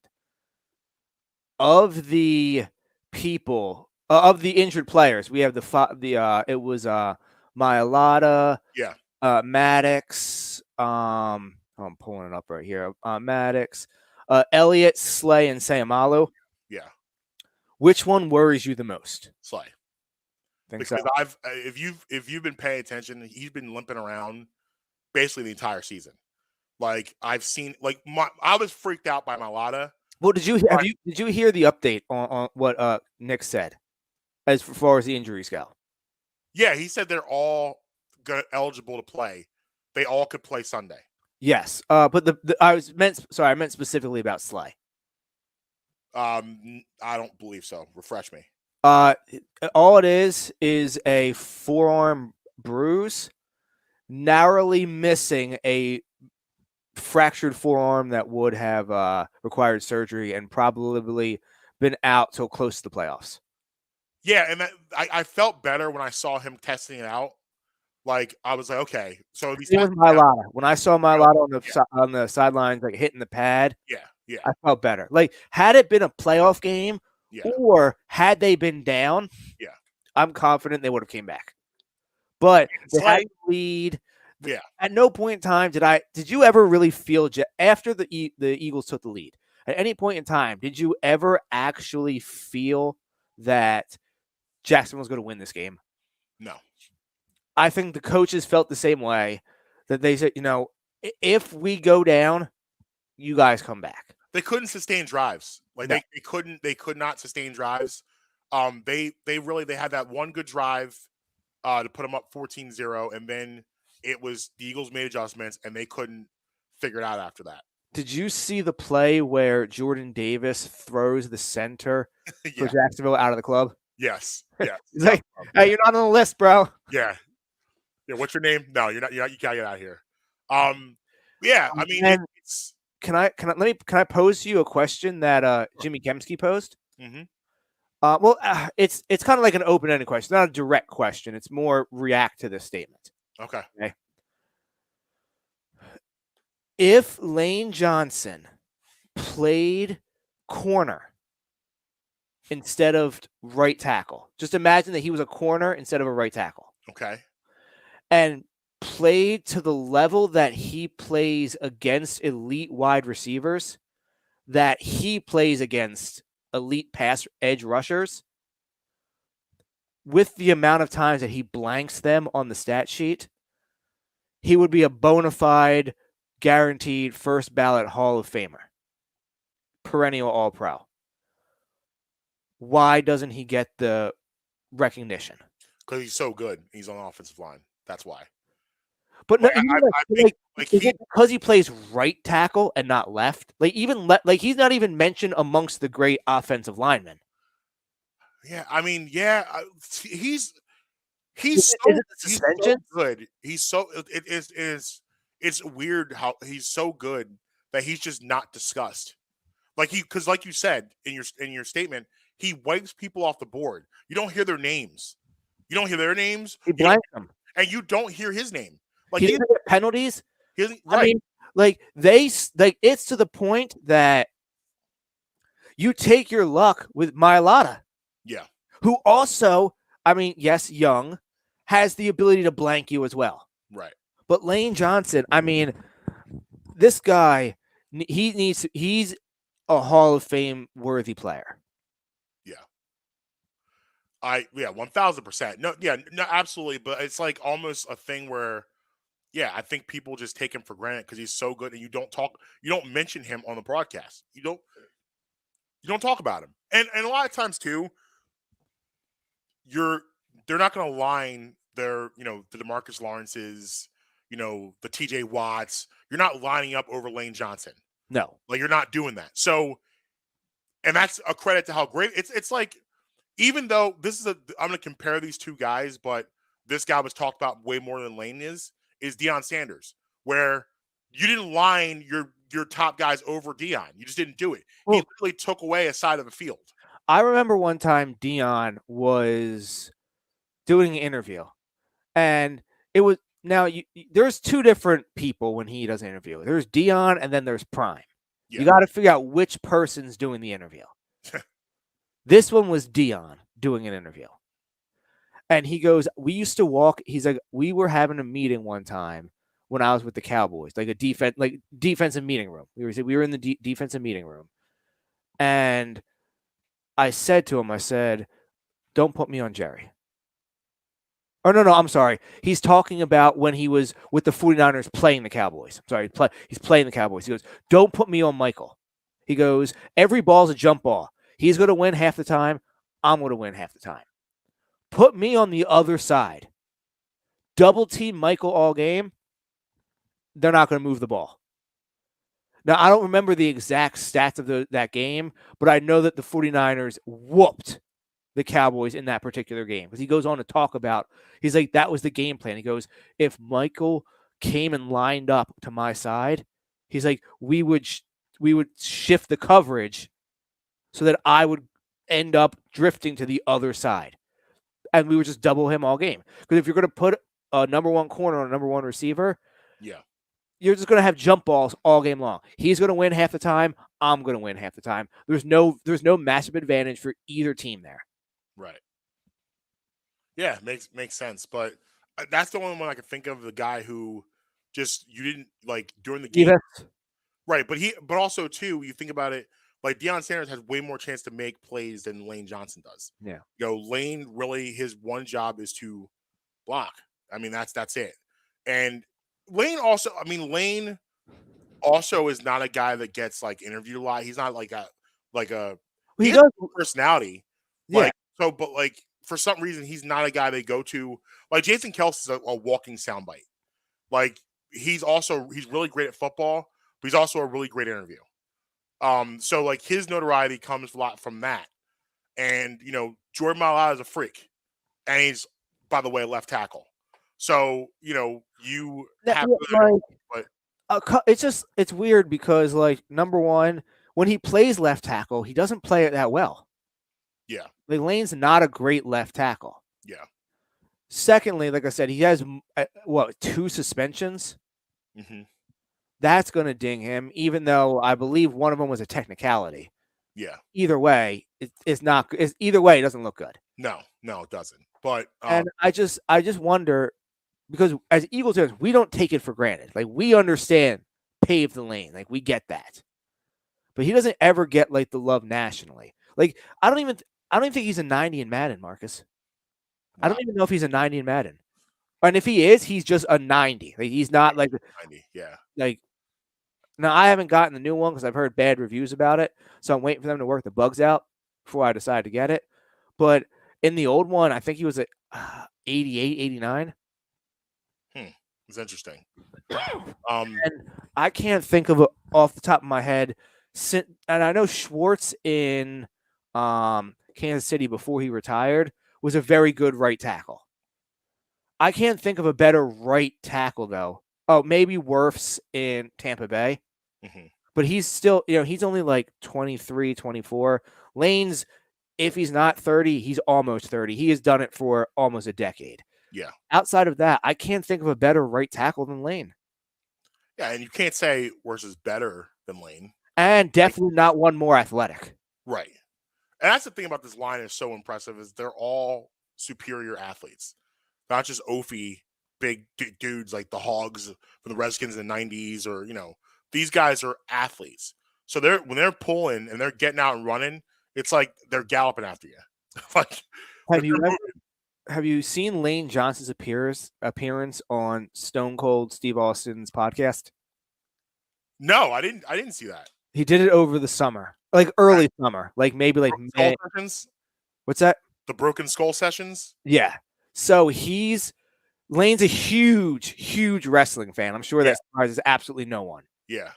Speaker 3: Of the people, of the injured players, we have it was Mailata, Maddox. I'm pulling it up right here. Maddox, Elliott, Slay, and Sayamalu.
Speaker 2: Yeah.
Speaker 3: Which one worries you the most?
Speaker 2: Slay.
Speaker 3: Because
Speaker 2: so? If you've been paying attention, he's been limping around basically the entire season. I've seen, I was freaked out by Mailata.
Speaker 3: Well, did you hear the update on what Nick said as far as the injuries go?
Speaker 2: Yeah, he said they're all eligible to play. They all could play Sunday.
Speaker 3: Yes, but I meant specifically about Slay.
Speaker 2: I don't believe so. Refresh me.
Speaker 3: All it is a forearm bruise, narrowly missing a fractured forearm that would have required surgery and probably been out till close to the playoffs. Yeah,
Speaker 2: and I felt better when I saw him testing it out. I was like, okay, so
Speaker 3: he's Mailata. When I saw Mailata on the sidelines, hitting the pad,
Speaker 2: yeah,
Speaker 3: I felt better. Had it been a playoff game, or had they been down, I'm confident they would have came back. But they had to lead.
Speaker 2: Yeah.
Speaker 3: At no point in time did you ever really feel after the Eagles took the lead? At any point in time, did you ever actually feel that Jackson was going to win this game?
Speaker 2: No.
Speaker 3: I think the coaches felt the same way, that they said, if we go down, you guys come back.
Speaker 2: They couldn't sustain drives. They could not sustain drives. They had that one good drive to put them up 14-0, and then it was the Eagles made adjustments and they couldn't figure it out after that.
Speaker 3: Did you see the play where Jordan Davis throws the center for Jacksonville out of the club?
Speaker 2: Yes. Yeah.
Speaker 3: He's like, hey, you're not on the list, bro.
Speaker 2: Yeah. Yeah. What's your name? No, you're not. You gotta get out of here. Yeah. I mean,
Speaker 3: can I pose you a question that Jimmy Kemsky posed?
Speaker 2: Mm-hmm.
Speaker 3: It's kind of like an open-ended question, not a direct question. It's more react to this statement.
Speaker 2: Okay.
Speaker 3: If Lane Johnson played corner instead of right tackle, just imagine that he was a corner instead of a right tackle.
Speaker 2: Okay.
Speaker 3: And played to the level that he plays against elite wide receivers, that he plays against elite pass edge rushers, with the amount of times that he blanks them on the stat sheet, he would be a bona fide, guaranteed first ballot Hall of Famer, perennial All-Pro. Why doesn't he get the recognition?
Speaker 2: Because he's so good. He's on the offensive line. That's why.
Speaker 3: But is it because he plays right tackle and not left? He's not even mentioned amongst the great offensive linemen.
Speaker 2: Yeah, I mean, he's so good. It's weird how he's so good that he's just not discussed. Because like you said in your statement, he wipes people off the board. You don't hear their names. You don't hear their names.
Speaker 3: He blanks them.
Speaker 2: And you don't hear his name. Like
Speaker 3: he doesn't get penalties.
Speaker 2: he doesn't, right.
Speaker 3: I mean, like it's to the point that you take your luck with Mailata.
Speaker 2: Yeah.
Speaker 3: Who also, I mean, yes, young, has the ability to blank you as well.
Speaker 2: Right.
Speaker 3: But Lane Johnson, I mean, this guy, he's a Hall of Fame worthy player.
Speaker 2: Yeah. 1000%. No, yeah, no, absolutely. But it's like almost a thing where, yeah, I think people just take him for granted because he's so good, and you don't mention him on the broadcast. You don't talk about him, and a lot of times too, they're not going to line their, the DeMarcus Lawrences, the TJ Watts. You're not lining up over Lane Johnson.
Speaker 3: No,
Speaker 2: like you're not doing that. So, and that's a credit to how great it's like. Even though I'm going to compare these two guys, but this guy was talked about way more than Lane is Deion Sanders, where you didn't line your top guys over Deion. You just didn't do it. He literally took away a side of the field.
Speaker 3: I remember one time Deion was doing an interview, and it was there's two different people when he does an interview. There's Deion, and then there's Prime. Yeah. You got to figure out which person's doing the interview. This one was Deion doing an interview. And he goes, we used to walk. He's like, we were having a meeting one time when I was with the Cowboys, like a defensive meeting room. We were in the defensive meeting room. And I said to him, don't put me on Jerry. Oh, no, I'm sorry. He's talking about when he was with the 49ers playing the Cowboys. I'm sorry, he's playing the Cowboys. He goes, don't put me on Michael. He goes, every ball's a jump ball. He's going to win half the time. I'm going to win half the time. Put me on the other side. Double team Michael all game. They're not going to move the ball. Now, I don't remember the exact stats of that game, but I know that the 49ers whooped the Cowboys in that particular game. Because he goes on to talk about, he's like, that was the game plan. He goes, if Michael came and lined up to my side, he's like, we would shift the coverage so that I would end up drifting to the other side. And we would just double him all game. Because if you're going to put a number one corner on a number one receiver,
Speaker 2: yeah,
Speaker 3: you're just going to have jump balls all game long. He's going to win half the time. I'm going to win half the time. There's no massive advantage for either team there.
Speaker 2: Right. Yeah, makes sense. But that's the only one I can think of, the guy who just, you didn't like during the game.
Speaker 3: Yes.
Speaker 2: Right. But also too, you think about it, like Deion Sanders has way more chance to make plays than Lane Johnson does.
Speaker 3: Yeah.
Speaker 2: Lane really, his one job is to block. I mean, that's it. And Lane also is not a guy that gets like interviewed a lot. He's not like a he has a personality.
Speaker 3: Yeah.
Speaker 2: Like, so, but like for some reason, he's not a guy they go to. Like Jason Kelce is a walking soundbite. Like he's really great at football, but he's also a really great interview. So like his notoriety comes a lot from that. And Jordan Mailata is a freak, and he's, by the way, a left tackle. So you have
Speaker 3: it's weird because, like, number one, when he plays left tackle, he doesn't play it that well.
Speaker 2: Yeah,
Speaker 3: like Lane's not a great left tackle.
Speaker 2: Yeah.
Speaker 3: Secondly, like I said, he has 2 suspensions.
Speaker 2: Mm-hmm.
Speaker 3: That's going to ding him, even though I believe one of them was a technicality.
Speaker 2: Yeah.
Speaker 3: Either way, it's not. Either way, it doesn't look good.
Speaker 2: No, it doesn't. But
Speaker 3: and I just wonder, because as Eagles fans, we don't take it for granted. Like, we understand pave the lane, like we get that, but he doesn't ever get like the love nationally. Like I don't even think he's a 90 in Madden, Marcus. Wow. I don't even know if he's a 90 in Madden. And if he is, he's just a 90. Like, he's not like
Speaker 2: 90. Yeah.
Speaker 3: Like, now I haven't gotten the new one because I've heard bad reviews about it. So I'm waiting for them to work the bugs out before I decide to get it. But in the old one, I think he was at 88, 89.
Speaker 2: It's interesting.
Speaker 3: And I can't think of it off the top of my head. And I know Schwartz in Kansas City before he retired was a very good right tackle. I can't think of a better right tackle, though. Oh, maybe Wirfs in Tampa Bay.
Speaker 2: Mm-hmm.
Speaker 3: But he's still, he's only like 23, 24. Lane's, if he's not 30, he's almost 30. He has done it for almost a decade.
Speaker 2: Yeah.
Speaker 3: Outside of that, I can't think of a better right tackle than Lane.
Speaker 2: Yeah, and you can't say Wirfs is better than Lane.
Speaker 3: And definitely not one more athletic.
Speaker 2: Right. And that's the thing about this line is so impressive is they're all superior athletes. Not just oafy big dudes like the Hogs from the Redskins in the 90s or, these guys are athletes. So when they're pulling and they're getting out and running, it's like they're galloping after you. Like
Speaker 3: Have you seen Lane Johnson's appearance on Stone Cold Steve Austin's podcast?
Speaker 2: No, I didn't see that.
Speaker 3: He did it over the summer, like early summer, like maybe like May.
Speaker 2: Sessions?
Speaker 3: What's that?
Speaker 2: The Broken Skull sessions?
Speaker 3: Yeah. So Lane's a huge, huge wrestling fan. I'm sure that surprises absolutely no one.
Speaker 2: Yeah.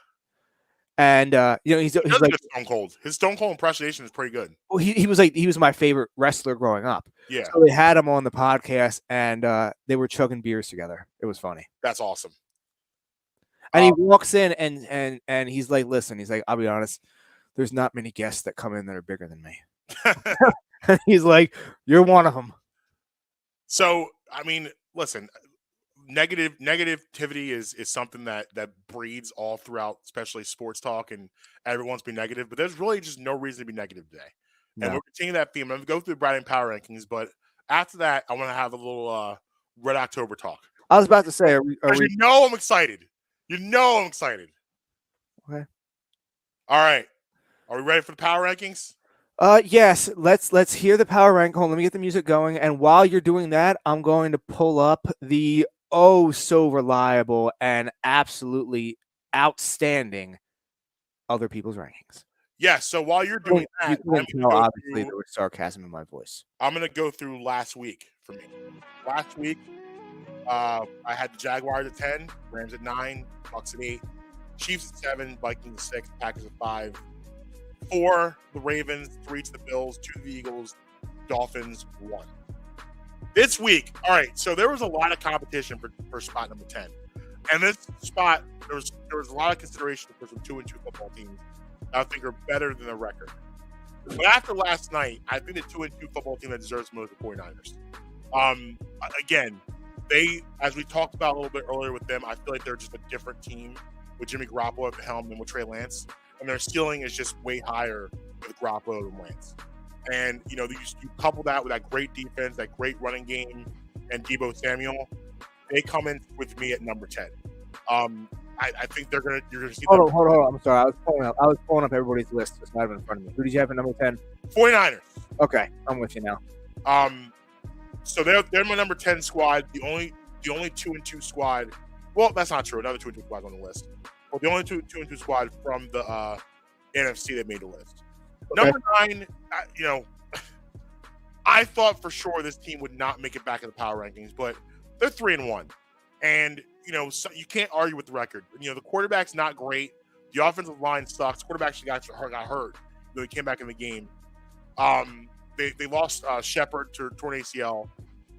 Speaker 3: And he's like
Speaker 2: Stone Cold. His Stone Cold impersonation is pretty good.
Speaker 3: Well, he was my favorite wrestler growing up.
Speaker 2: Yeah.
Speaker 3: So they had him on the podcast, and they were chugging beers together. It was funny.
Speaker 2: That's awesome.
Speaker 3: And he walks in and he's like, "Listen," he's like, "I'll be honest, there's not many guests that come in that are bigger than me." He's like, "You're one of them."
Speaker 2: So, I mean, listen, negativity is something that breeds all throughout, especially sports talk, and everyone's been negative, but there's really just no reason to be negative today. No. And we'll continue that theme. I'm going to go through the Brandon Power Rankings, but after that, I want to have a little Red October talk.
Speaker 3: I was about to say, are we...
Speaker 2: I'm excited. I'm excited.
Speaker 3: Okay.
Speaker 2: All right. Are we ready for the Power Rankings?
Speaker 3: Yes. Let's hear the Power Rank. Hold on, let me get the music going. And while you're doing that, I'm going to pull up the so reliable and absolutely outstanding other people's rankings.
Speaker 2: Yeah, so while you're doing that,
Speaker 3: obviously there was sarcasm in my voice.
Speaker 2: I'm going to go through last week for me. Last week, I had the Jaguars at 10, Rams at 9, Bucks at 8, Chiefs at 7, Vikings at 6, Packers at 5, 4 the Ravens, 3 to the Bills, 2 to the Eagles, Dolphins 1. This week, all right, so there was a lot of competition for spot number 10. And this spot, there was a lot of consideration for some 2-2 football teams I think are better than the record. But after last night, I think the 2-2 football team that deserves most of the 49ers. Again, they, as we talked about a little bit earlier with them, I feel like they're just a different team with Jimmy Garoppolo at the helm than with Trey Lance. And their ceiling is just way higher with Garoppolo than Lance. And, you couple that with that great defense, that great running game, and Deebo Samuel, they come in with me at number 10. I think you're gonna see.
Speaker 3: Hold on. I'm sorry. I was pulling up everybody's list. It's not even in front of me. Who did you have at number 10?
Speaker 2: 49ers.
Speaker 3: Okay, I'm with you now.
Speaker 2: So they're my number 10 squad. The only 2-2 squad. Well, that's not true. Another 2-2 squad on the list. Well, the only 2-2 squad from the NFC that made the list. Okay. Number 9. I thought for sure this team would not make it back in the power rankings, but they're 3-1, and so you can't argue with the record. The quarterback's not great. The offensive line sucks. Quarterback actually got hurt. He came back in the game. They lost Shepard to torn ACL.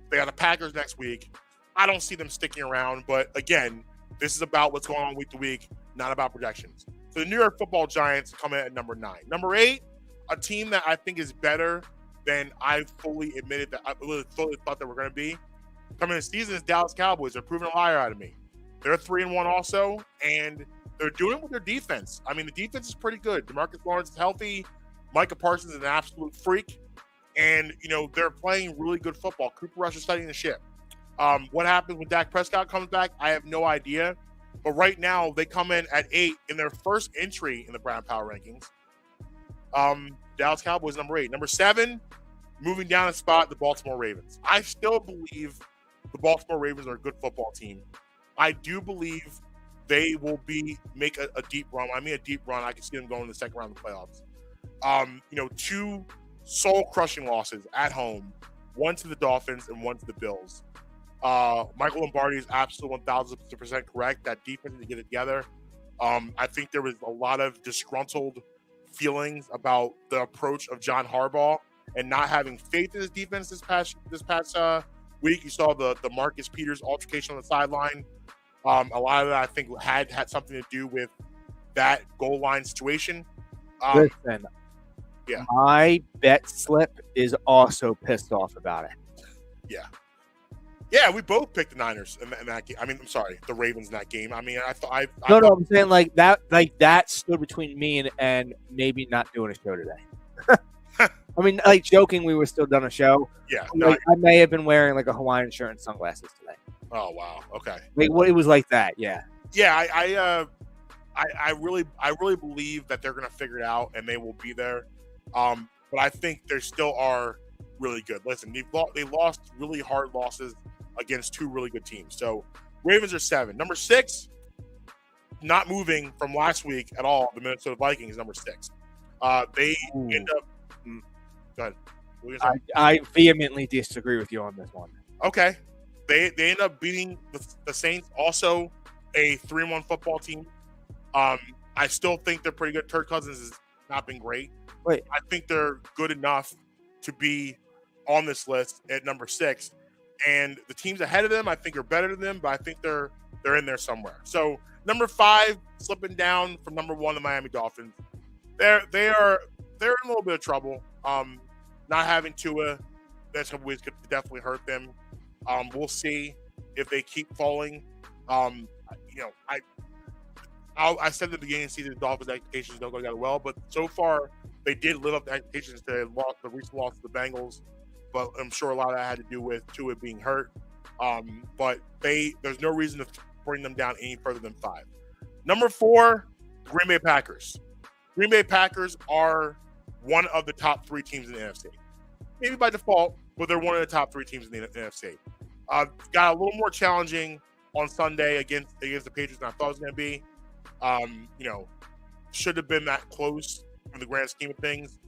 Speaker 2: They got the Packers next week. I don't see them sticking around, but again, this is about what's going on week to week, not about projections. So the New York Football Giants come in at number 9. Number 8, a team that I think is better than I fully admitted that I really fully thought they were going to be. Coming this season is Dallas Cowboys. They're proving a liar out of me. They're 3-1 also, and they're doing it with their defense. I mean, the defense is pretty good. DeMarcus Lawrence is healthy. Micah Parsons is an absolute freak. And, they're playing really good football. Cooper Rush is setting the ship. What happens when Dak Prescott comes back, I have no idea. But right now, they come in at 8 in their first entry in the Brown Power Rankings. Dallas Cowboys, number 8. Number 7, moving down a spot, the Baltimore Ravens. I still believe the Baltimore Ravens are a good football team. I do believe they will make a deep run. I mean, a deep run. I can see them going in the second round of the playoffs. 2 soul-crushing losses at home, 1 to the Dolphins and 1 to the Bills. Michael Lombardi is absolutely 1,000% correct. That defense to get it together. I think there was a lot of disgruntled feelings about the approach of John Harbaugh and not having faith in his defense this past week. You saw the Marcus Peters altercation on the sideline. A lot of that I think had something to do with that goal line situation.
Speaker 3: Listen,
Speaker 2: yeah,
Speaker 3: my bet slip is also pissed off about it.
Speaker 2: Yeah, we both picked the Niners in that game. I mean, I'm sorry, the Ravens in that game. I mean, I thought.
Speaker 3: No, I'm saying like that stood between me and maybe not doing a show today. I mean, like joking, we were still done a show.
Speaker 2: Yeah,
Speaker 3: Like, I may have been wearing like a Hawaiian shirt and sunglasses today.
Speaker 2: Oh wow, okay.
Speaker 3: Like it was like that, yeah.
Speaker 2: Yeah, I really believe that they're gonna figure it out and they will be there. But I think they still are really good. Listen, they lost really hard losses against two really good teams. So Ravens are 7. Number 6, not moving from last week at all. The Minnesota Vikings, number 6. They end up. Go ahead.
Speaker 3: I vehemently disagree with you on this one.
Speaker 2: Okay, they end up beating the Saints, also a 3-1 football team. I still think they're pretty good. Kirk Cousins has not been great.
Speaker 3: Wait,
Speaker 2: I think they're good enough to be on this list at number 6. And the teams ahead of them, I think, are better than them, but I think they're in there somewhere. So number 5, slipping down from number 1, the Miami Dolphins. They're in a little bit of trouble. Not having Tua, that's always could definitely hurt them. We'll see if they keep falling. I said at the beginning of the season, the Dolphins' expectations don't go together well, but so far they did live up to expectations. They lost the recent loss to the Bengals, but I'm sure a lot of that had to do with Tua being hurt. But there's no reason to bring them down any further than 5. Number 4, Green Bay Packers. Green Bay Packers are one of the top 3 teams in the NFC. Maybe by default, but they're one of the top 3 teams in the NFC. Got a little more challenging on Sunday against the Patriots than I thought it was going to be. Should have been that close in the grand scheme of things,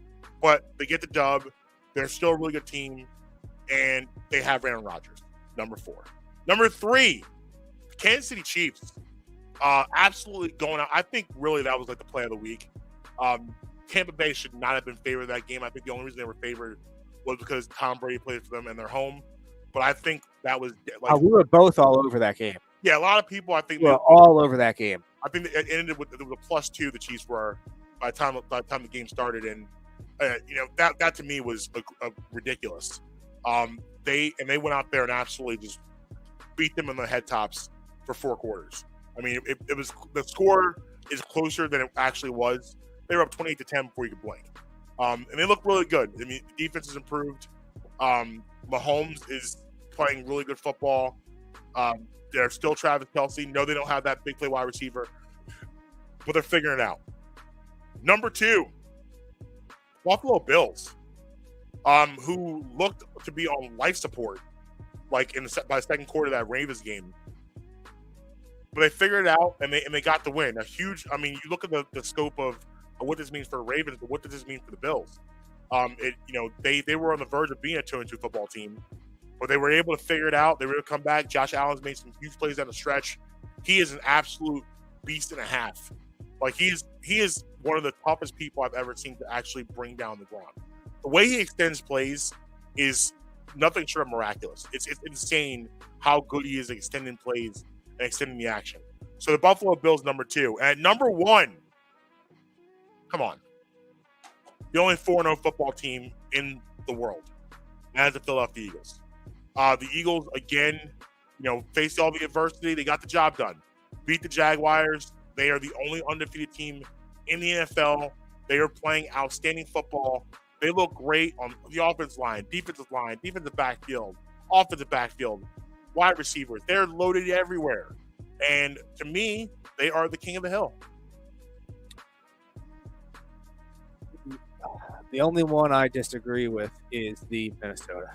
Speaker 2: but they get the dub. They're still a really good team, and they have Aaron Rodgers, number 4. Number 3, the Kansas City Chiefs. Absolutely going out. I think really that was like the play of the week. Tampa Bay should not have been favored that game. I think the only reason they were favored was because Tom Brady played for them in their home. But I think that was like
Speaker 3: we were both all over that game.
Speaker 2: Yeah, a lot of people I think
Speaker 3: we were all over that game.
Speaker 2: I think it ended with a +2. The Chiefs were by the time the game started, and that to me was ridiculous. They went out there and absolutely just beat them in the head tops for 4 quarters. I mean, it was the score is closer than it actually was. They were up 28-10 before you could blink, and they look really good. I mean, the defense has improved. Mahomes is playing really good football. They're still Travis Kelce. No, they don't have that big play wide receiver, but they're figuring it out. Number 2, Buffalo Bills, who looked to be on life support, like by the second quarter of that Ravens game. But they figured it out, and they got the win. A huge. I mean, you look at the scope of what this means for the Ravens, but what does this mean for the Bills? They were on the verge of being a 2-2 football team, but they were able to figure it out. They were able to come back. Josh Allen's made some huge plays down the stretch. He is an absolute beast and a half. Like he is one of the toughest people I've ever seen to actually bring down the ground. The way he extends plays is nothing short of miraculous. It's insane how good he is at extending plays and extending the action. So the Buffalo Bills, number 2. And at number 1, come on. The only 4-0 football team in the world. And that's the Philadelphia Eagles. The Eagles, again, faced all the adversity. They got the job done. Beat the Jaguars. They are the only undefeated team in the NFL. They are playing outstanding football. They look great on the offensive line, defensive backfield, offensive backfield, wide receivers. They're loaded everywhere. And to me, they are the king of the hill.
Speaker 3: The only one I disagree with is the Minnesota.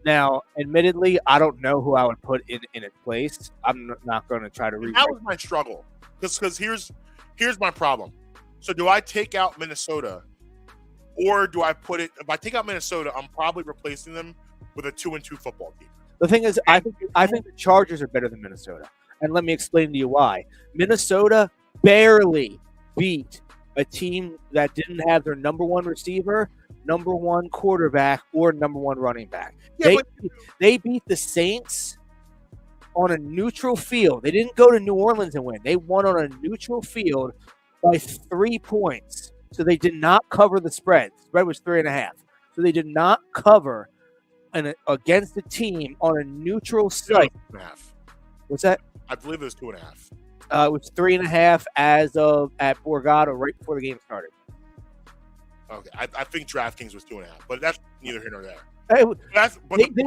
Speaker 3: Now, admittedly, I don't know who I would put in its place. I'm not going to try to read.
Speaker 2: That was my struggle. Because here's my problem. So do I take out Minnesota, or do I put it? If I take out Minnesota, I'm probably replacing them with a 2-2 football team.
Speaker 3: The thing is, I think the Chargers are better than Minnesota, and let me explain to you why. Minnesota barely beat a team that didn't have their number 1 receiver, number 1 quarterback, or number 1 running back. Yeah, they beat the Saints on a neutral field. They didn't go to New Orleans and win. They won on a neutral field by 3 points. So they did not cover the spread. The spread was 3.5. So they did not cover against a team on a neutral
Speaker 2: No,
Speaker 3: site.
Speaker 2: 2.5.
Speaker 3: What's that?
Speaker 2: I believe it was 2.5.
Speaker 3: It was 3.5 as of at Borgata right before the game started.
Speaker 2: Okay, I think DraftKings was 2.5, but that's neither here nor there.
Speaker 3: They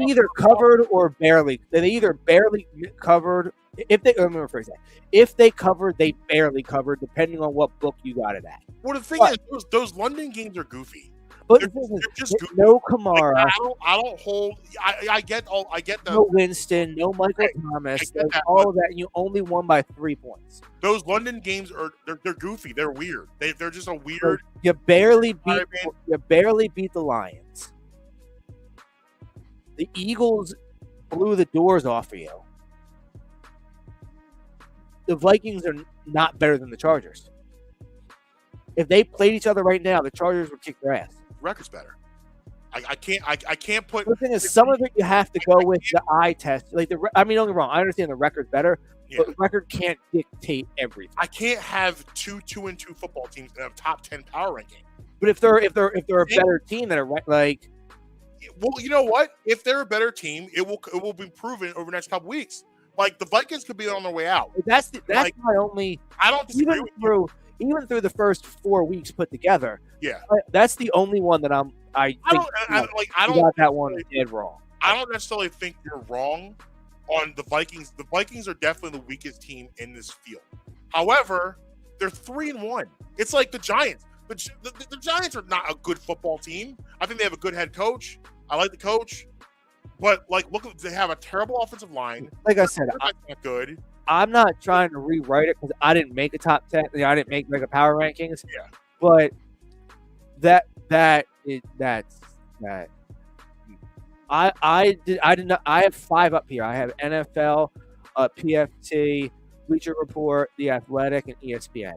Speaker 3: either covered or barely. They either barely covered. If they let me rephrase that. If they covered, they barely covered, depending on what book you got it at.
Speaker 2: Well, the thing
Speaker 3: But-
Speaker 2: is, those London games are goofy.
Speaker 3: But
Speaker 2: They're-
Speaker 3: the thing is,
Speaker 2: they're just goofy.
Speaker 3: no Kamara,
Speaker 2: Like, I don't hold. I get the
Speaker 3: no Winston, no Michael Thomas,
Speaker 2: I get that,
Speaker 3: all of that, and you only won by 3 points.
Speaker 2: those London games are they're goofy. They're weird. They're just a weird.
Speaker 3: You barely beat.
Speaker 2: I mean-
Speaker 3: You barely beat the Lions. The Eagles blew the doors off of you. The Vikings are not better than the Chargers. If they played each other right now, the Chargers would kick their ass.
Speaker 2: Record's better. I can't put.
Speaker 3: The thing is, some of it you have to go with the eye test. Like don't get me wrong. I understand the record's better,
Speaker 2: Yeah.
Speaker 3: but the record can't dictate everything.
Speaker 2: I can't have 2-2 football teams that have top 10 power ranking.
Speaker 3: But if they're a better team that are like,
Speaker 2: Well, you know what? If they're a better team, it will be proven over the next couple weeks. Like the Vikings could be on their way out.
Speaker 3: that's
Speaker 2: Like,
Speaker 3: my only.
Speaker 2: I don't disagree with you.
Speaker 3: Even through the first 4 weeks put together,
Speaker 2: Yeah,
Speaker 3: that's the only one that I
Speaker 2: I
Speaker 3: think
Speaker 2: don't. I
Speaker 3: you
Speaker 2: don't.
Speaker 3: got that one dead wrong.
Speaker 2: I don't necessarily think you're wrong on the Vikings. The Vikings are definitely the weakest team in this field. However, they're 3-1. It's like the Giants. The Giants are not a good football team. I think they have a good head coach. I like the coach, but like, look, they have a terrible offensive line.
Speaker 3: Like I said,
Speaker 2: They're not good.
Speaker 3: I'm not trying to rewrite it because I didn't make a top 10. I didn't make like a power rankings.
Speaker 2: Yeah.
Speaker 3: But that's that. I did not. I have 5 up here. I have NFL, PFT, Bleacher Report, The Athletic, and ESPN.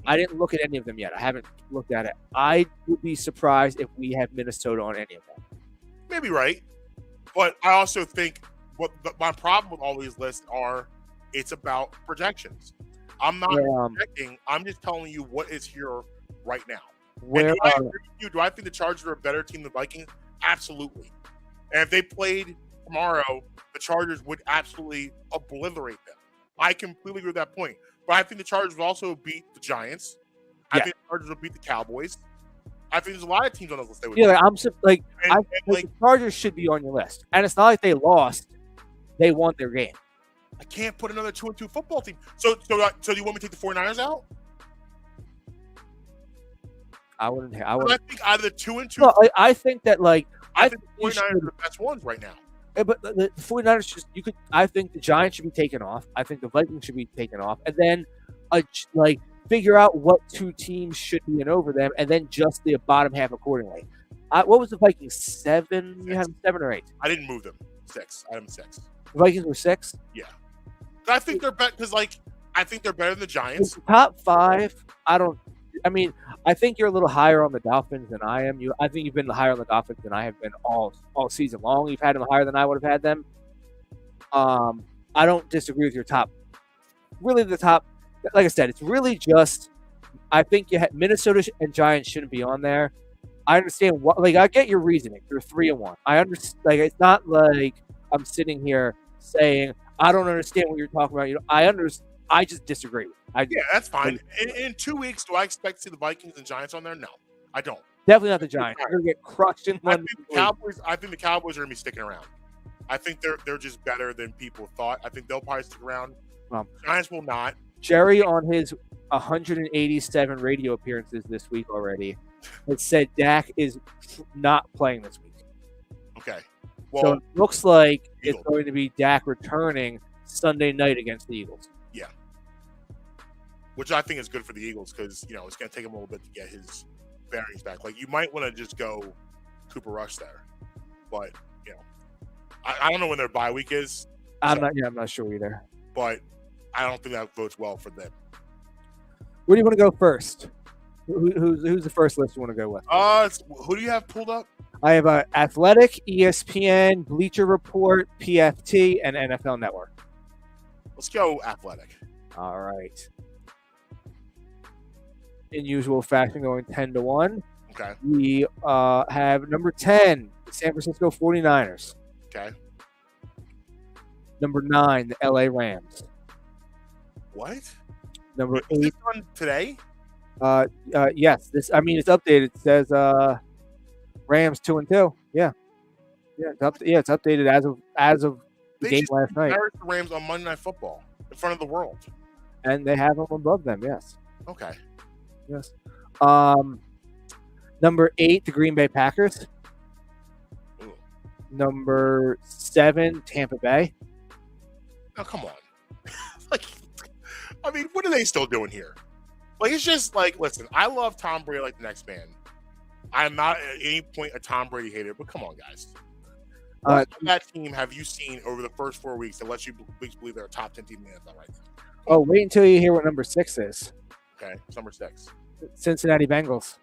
Speaker 3: I didn't look at any of them yet. I haven't looked at it. I would be surprised if we have Minnesota on any of them.
Speaker 2: Maybe right, but I also think my problem with all these lists are it's about projections. I'm not projecting. I'm just telling you what is here right now.
Speaker 3: Where
Speaker 2: And do I agree with you? Do I think the Chargers are a better team than the Vikings? Absolutely. And if they played tomorrow, the Chargers would absolutely obliterate them. I completely agree with that point. But I think the Chargers would also beat the Giants. I think the Chargers would beat the Cowboys. I think there's a lot of teams on those lists they would beat.
Speaker 3: I think the Chargers should be on your list, and it's not like they lost; they won their game.
Speaker 2: I can't put another 2-2 football team. So do you want me to take the 49ers out?
Speaker 3: I wouldn't.
Speaker 2: But I think out of the 2-2,
Speaker 3: No, I think that
Speaker 2: I think the 49ers are the best ones right now.
Speaker 3: But the 49ers I think the Giants should be taken off. I think the Vikings should be taken off, and then figure out what 2 teams should be in over them, and then adjust the bottom half accordingly. What was the Vikings? 7? You had them 7 or 8?
Speaker 2: I didn't move them. 6. I had them 6.
Speaker 3: The Vikings were 6.
Speaker 2: I think they're better because, I think they're better than the Giants.
Speaker 3: The top 5. I think you're a little higher on the Dolphins than I am. I think you've been higher on the Dolphins than I have been all season long. You've had them higher than I would have had them. I don't disagree with your top. Really, the top. Like I said, it's really just. I think you had Minnesota and Giants shouldn't be on there. I understand what. I get your reasoning. You're 3-1. I understand. It's not like I'm sitting here saying I don't understand what you're talking about. I just disagree.
Speaker 2: Yeah, that's fine. In 2 weeks, do I expect to see the Vikings and Giants on there? No, I don't.
Speaker 3: Definitely not the Giants. They're going to get crushed in
Speaker 2: I
Speaker 3: London.
Speaker 2: think the Cowboys are going to be sticking around. I think they're just better than people thought. I think they'll probably stick around. Giants will not.
Speaker 3: Jerry, on his 187 radio appearances this week already, has said Dak is not playing this week.
Speaker 2: Okay.
Speaker 3: So
Speaker 2: Well,
Speaker 3: it looks like
Speaker 2: Eagles.
Speaker 3: it's going to be Dak returning Sunday night against the Eagles.
Speaker 2: which I think is good for the Eagles because, it's going to take him a little bit to get his bearings back. You might want to just go Cooper Rush there. But, I don't know when their bye week is.
Speaker 3: I'm not sure either.
Speaker 2: But I don't think that votes well for them.
Speaker 3: Where do you want to go first? Who's the first list you want to go with?
Speaker 2: Who do you have pulled up?
Speaker 3: I have Athletic, ESPN, Bleacher Report, PFT, and NFL Network.
Speaker 2: Let's go Athletic.
Speaker 3: All right. In usual fashion, going 10-1.
Speaker 2: Okay.
Speaker 3: We have number 10, the San Francisco 49ers.
Speaker 2: Okay.
Speaker 3: Number 9, the LA Rams.
Speaker 2: What?
Speaker 3: Number
Speaker 2: Is
Speaker 3: 8.
Speaker 2: this on today?
Speaker 3: Yes. It's updated. It says Rams 2-2. Yeah. It's updated as of the
Speaker 2: They
Speaker 3: game
Speaker 2: just
Speaker 3: last night,
Speaker 2: embarrassed the Rams on Monday Night Football in front of the world.
Speaker 3: and they have them above them. Yes.
Speaker 2: Okay.
Speaker 3: Yes. Number 8, the Green Bay Packers.
Speaker 2: Ooh.
Speaker 3: Number 7, Tampa Bay.
Speaker 2: Oh, come on. Like, I mean, what are they still doing here? Like, it's just like, listen, I love Tom Brady like the next man. I'm not at any point a Tom Brady hater, but come on, guys. What from that team have you seen over the first 4 weeks that lets you believe they're a top 10 team in the NFL right now?
Speaker 3: Oh, wait until you hear what number 6 is.
Speaker 2: Okay, it's number 6.
Speaker 3: Cincinnati Bengals.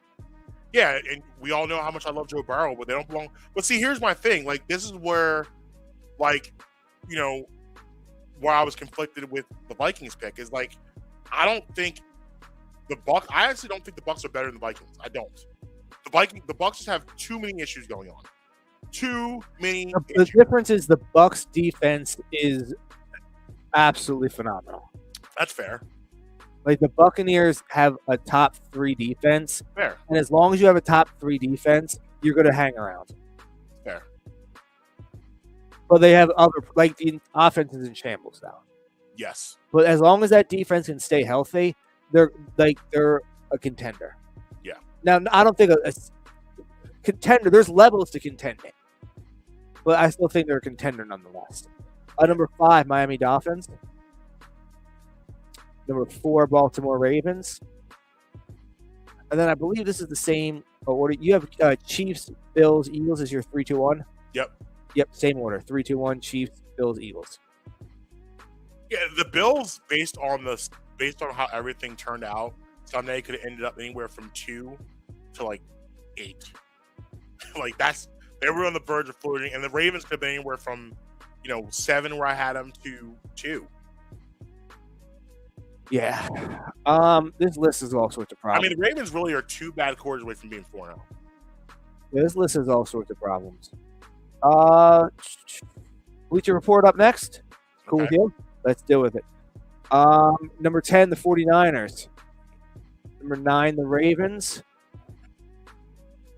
Speaker 2: Yeah, and we all know how much I love Joe Burrow, but they don't belong. But see, here's my thing. Like, this is where, like, you know, where I was conflicted with the Vikings pick is like, I don't think I actually don't think the Bucs are better than the Vikings. I don't. The Bucs just have too many issues going on. Too many.
Speaker 3: The difference is the Bucs defense is absolutely phenomenal.
Speaker 2: That's fair.
Speaker 3: Like, the Buccaneers have a top 3 defense,
Speaker 2: Fair.
Speaker 3: and as long as you have a top 3 defense, you're going to hang around.
Speaker 2: Fair.
Speaker 3: But they have other, like, the offense is in shambles now.
Speaker 2: Yes.
Speaker 3: But as long as that defense can stay healthy, they're a contender.
Speaker 2: Yeah.
Speaker 3: Now, I don't think a contender. There's levels to contending, but I still think they're a contender nonetheless. Number 5, Miami Dolphins. Number 4, Baltimore Ravens. And then I believe this is the same order. You have Chiefs, Bills, Eagles as your 3-2-1. Yep, same order. 3-2-1, Chiefs, Bills, Eagles.
Speaker 2: Yeah, the Bills, based on how everything turned out, Sunday could have ended up anywhere from 2 to like 8. Like, they were on the verge of floating, and the Ravens could have been anywhere from 7 where I had them to 2.
Speaker 3: Yeah. This list is all sorts of problems.
Speaker 2: I mean, the Ravens really are 2 bad quarters away from being 4-0.
Speaker 3: Yeah, this list has all sorts of problems. Bleacher Report up next. Cool with you? Let's deal with it. Number 10, the 49ers. Number 9, the Ravens.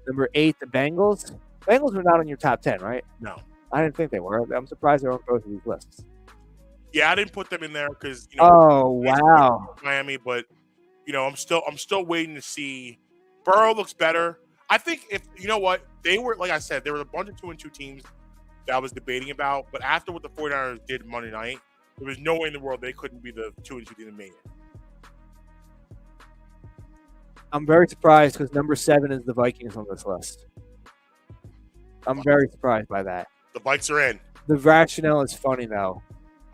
Speaker 3: Number 8, the Bengals. Bengals were not on your top 10, right?
Speaker 2: No.
Speaker 3: I didn't think they were. I'm surprised they're on both of these lists.
Speaker 2: Yeah, I didn't put them in there because
Speaker 3: oh wow,
Speaker 2: Miami, but I'm still waiting to see. Burrow looks better. I think if you know what they were, like I said, there was a bunch of 2-2 teams that I was debating about, but after what the 49ers did Monday night, there was no way in the world they couldn't be the 2-2 team that made it.
Speaker 3: I'm very surprised because number 7 is the Vikings on this list. I'm very surprised by that.
Speaker 2: The Vikes are in.
Speaker 3: The rationale is funny though.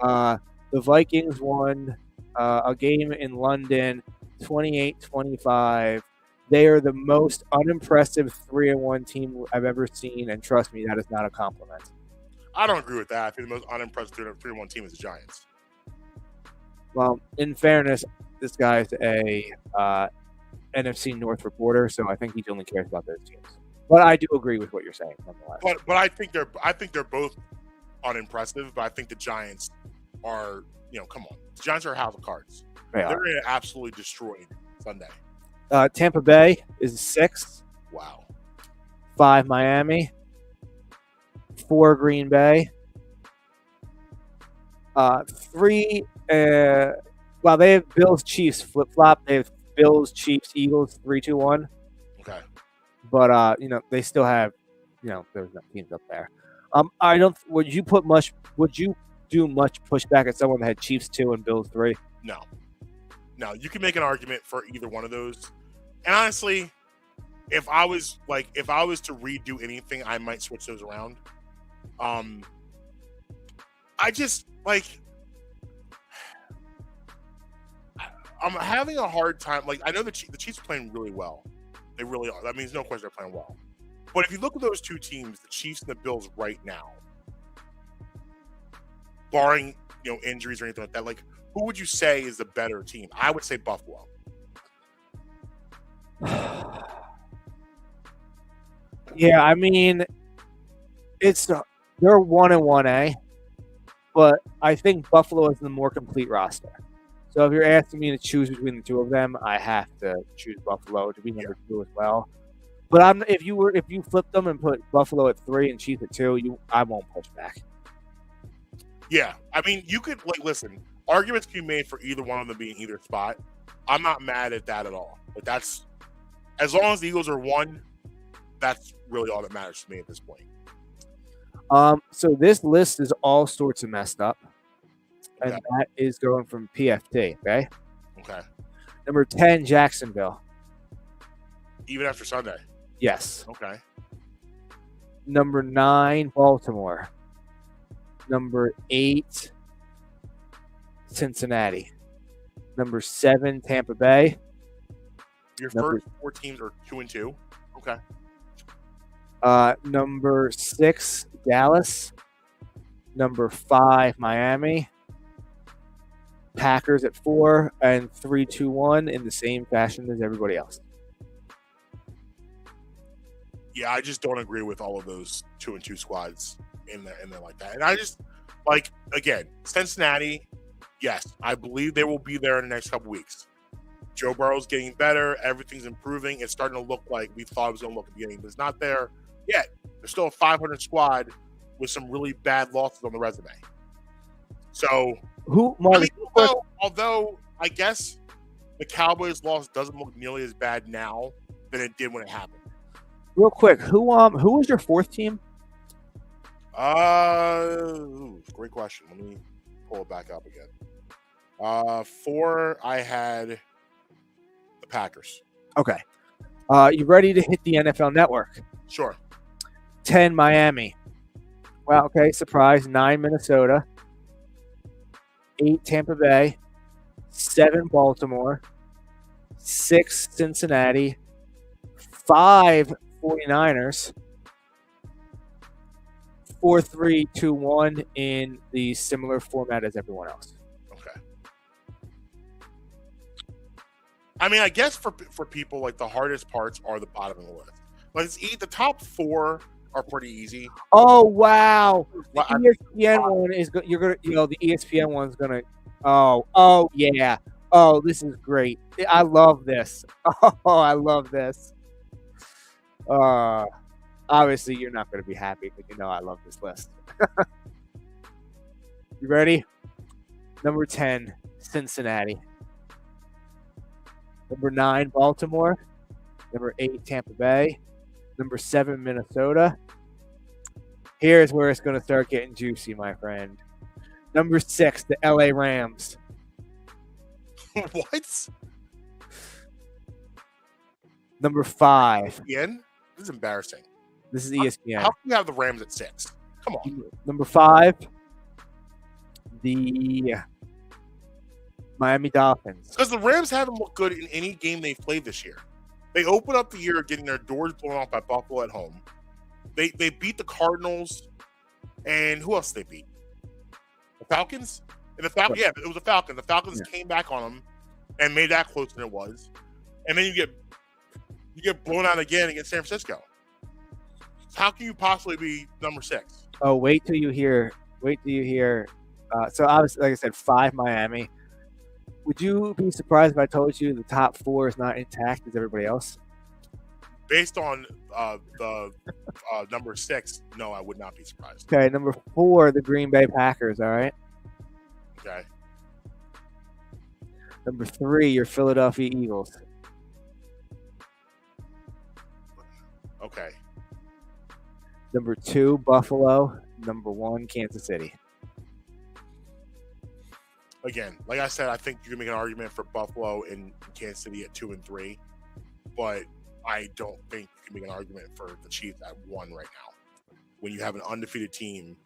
Speaker 3: The Vikings won a game in London, 28-25. They are the most unimpressive 3-1 team I've ever seen, and trust me, that is not a compliment.
Speaker 2: I don't agree with that. I think the most unimpressive 3-1 team is the Giants.
Speaker 3: Well, in fairness, this guy is a NFC North reporter, so I think he only cares about those teams. But I do agree with what you're saying, nonetheless.
Speaker 2: But I think they're both unimpressive. But I think the Giants are, come on, the Giants are a house of cards. They're going to absolutely destroy Sunday.
Speaker 3: Tampa Bay is 6.
Speaker 2: Wow.
Speaker 3: 5 Miami. 4 Green Bay. 3. Well, they have Bills Chiefs flip flop. They have Bills Chiefs Eagles 3-2-1.
Speaker 2: Okay.
Speaker 3: But they still have there's no teams up there. I don't. Would you do much pushback at someone that had Chiefs 2 and Bills 3?
Speaker 2: No. You can make an argument for either one of those. And honestly, if I was to redo anything, I might switch those around. I just I'm having a hard time. Like, I know the Chiefs are playing really well. They really are. That means no question they're playing well. But if you look at those two teams, the Chiefs and the Bills right now, barring injuries or anything like that, like, who would you say is the better team? I would say Buffalo.
Speaker 3: Yeah, I mean, They're 1-1, but I think Buffalo is the more complete roster. So if you're asking me to choose between the two of them, I have to choose Buffalo to be number 2 as well. But if you flip them and put Buffalo at 3 and Chiefs at 2, I won't push back.
Speaker 2: Yeah, I mean, you could listen. Arguments can be made for either one of them being either spot. I'm not mad at that at all. But that's as long as the Eagles are 1, that's really all that matters to me at this point.
Speaker 3: So this list is all sorts of messed up, and
Speaker 2: Okay.
Speaker 3: that is going from PFT. Okay.
Speaker 2: Okay.
Speaker 3: Number 10, Jacksonville.
Speaker 2: Even after Sunday.
Speaker 3: Yes.
Speaker 2: Okay.
Speaker 3: Number 9, Baltimore. Number 8, Cincinnati. Number 7, Tampa Bay.
Speaker 2: Your first 4 teams are 2-2. Okay.
Speaker 3: Number 6, Dallas. Number 5, Miami. Packers at 4 and 3-2-1 in the same fashion as everybody else.
Speaker 2: Yeah, I just don't agree with all of those 2-2 squads in there like that. And I just again, Cincinnati. Yes, I believe they will be there in the next couple weeks. Joe Burrow's getting better. Everything's improving. It's starting to look like we thought it was going to look at the beginning, but it's not there yet. There's still a 500 squad with some really bad losses on the resume. So, although I guess the Cowboys' loss doesn't look nearly as bad now than it did when it happened.
Speaker 3: Real quick, who was your 4th team?
Speaker 2: Great question. Let me pull it back up again. 4, I had the Packers.
Speaker 3: Okay. You ready to hit the NFL Network?
Speaker 2: Sure.
Speaker 3: 10, Miami. Wow, okay, surprise. 9, Minnesota. 8, Tampa Bay. 7, Baltimore. 6, Cincinnati. 5, 49ers. 4-3-2-1 in the similar format as everyone else.
Speaker 2: Okay. I mean, I guess for people, like, the hardest parts are the bottom of the list. Like, the top 4 are pretty easy.
Speaker 3: Oh wow!
Speaker 2: Well,
Speaker 3: The ESPN one is the ESPN one's gonna. Oh yeah! Oh, this is great! I love this. Oh, I love this. Obviously, you're not going to be happy, but I love this list. You ready? Number 10, Cincinnati. Number 9, Baltimore. Number 8, Tampa Bay. Number 7, Minnesota. Here's where it's going to start getting juicy, my friend. Number 6, the LA Rams.
Speaker 2: What?
Speaker 3: Number 5.
Speaker 2: Again? This is embarrassing.
Speaker 3: This is ESPN.
Speaker 2: How can you have the Rams at 6? Come on.
Speaker 3: Number 5, the Miami Dolphins.
Speaker 2: Because the Rams haven't looked good in any game they've played this year. They opened up the year getting their doors blown off by Buffalo at home. They beat the Cardinals, and who else did they beat? The Falcons? And it was the Falcons. The Falcons came back on them and made that closer than it was. And then you get blown out again against San Francisco. How can you possibly be number 6?
Speaker 3: Oh, wait till you hear. So obviously, like I said, 5 Miami. Would you be surprised if I told you the top 4 is not intact as everybody else?
Speaker 2: Based on the number 6, no, I would not be surprised.
Speaker 3: Okay, number 4, the Green Bay Packers. All right.
Speaker 2: Okay.
Speaker 3: Number 3, your Philadelphia Eagles.
Speaker 2: Okay.
Speaker 3: Number 2, Buffalo. Number 1, Kansas City.
Speaker 2: Again, like I said, I think you can make an argument for Buffalo and Kansas City at 2 and 3, but I don't think you can make an argument for the Chiefs at 1 right now. When you have an undefeated team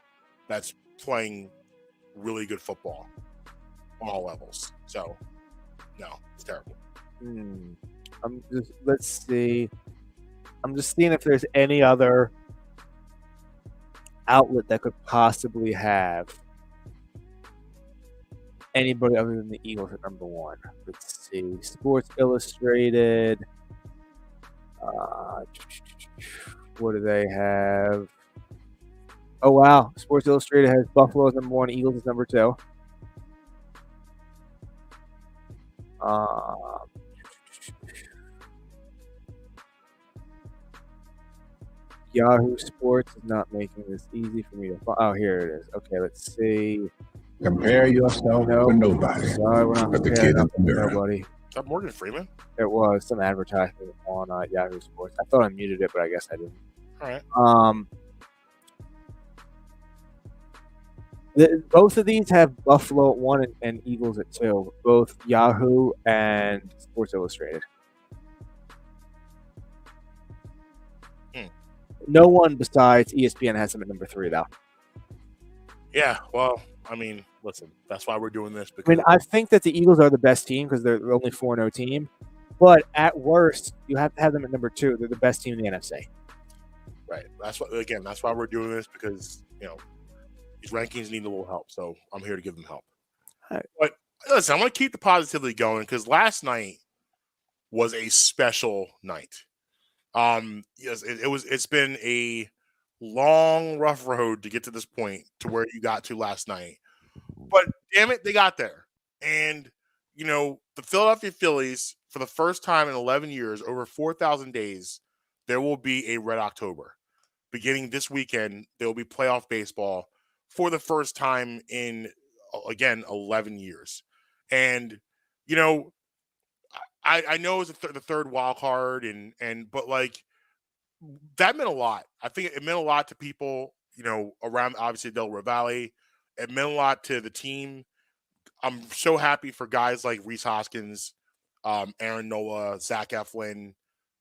Speaker 2: that's playing really good football on all levels. So, no, it's terrible.
Speaker 3: Let's see. I'm just seeing if there's any other outlet that could possibly have anybody other than the Eagles at number 1. Let's see. Sports Illustrated. What do they have? Oh wow, Sports Illustrated has Buffalo as number 1, Eagles as number 2. Yahoo Sports is not making this easy for me to find. Oh, here it is. Okay, let's see.
Speaker 5: Compare yourself
Speaker 3: Nope.
Speaker 5: with nobody.
Speaker 3: Sorry, we're not
Speaker 5: But the
Speaker 3: comparing
Speaker 5: kid
Speaker 3: up
Speaker 5: in
Speaker 3: to
Speaker 5: the mirror.
Speaker 3: nobody.
Speaker 2: Is that Morgan Freeman?
Speaker 3: It was some advertisement on Yahoo Sports. I thought I muted it, but I guess I didn't.
Speaker 2: All right.
Speaker 3: Both of these have Buffalo at 1 and Eagles at 2. Both Yahoo and Sports Illustrated. No one besides ESPN has them at number 3, though.
Speaker 2: Yeah, well, I mean, listen, that's why we're doing this.
Speaker 3: I mean, I think that the Eagles are the best team because they're the only 4-0 team. But at worst, you have to have them at number 2. They're the best team in the NFC.
Speaker 2: Right. That's why we're doing this, because these rankings need a little help. So I'm here to give them help.
Speaker 3: Right.
Speaker 2: But listen, I'm going to keep the positivity going, because last night was a special night. Yes, it's been a long, rough road to get to this point, to where you got to last night. But damn it, they got there. And the Philadelphia Phillies, for the first time in 11 years, over 4,000 days, there will be a Red October. Beginning this weekend, there will be playoff baseball for the first time in, again, 11 years. And I know it's the third wild card, but like, that meant a lot. I think it meant a lot to people, around, obviously, Delaware Valley. It meant a lot to the team. I'm so happy for guys like Rhys Hoskins, Aaron Nola, Zach Eflin,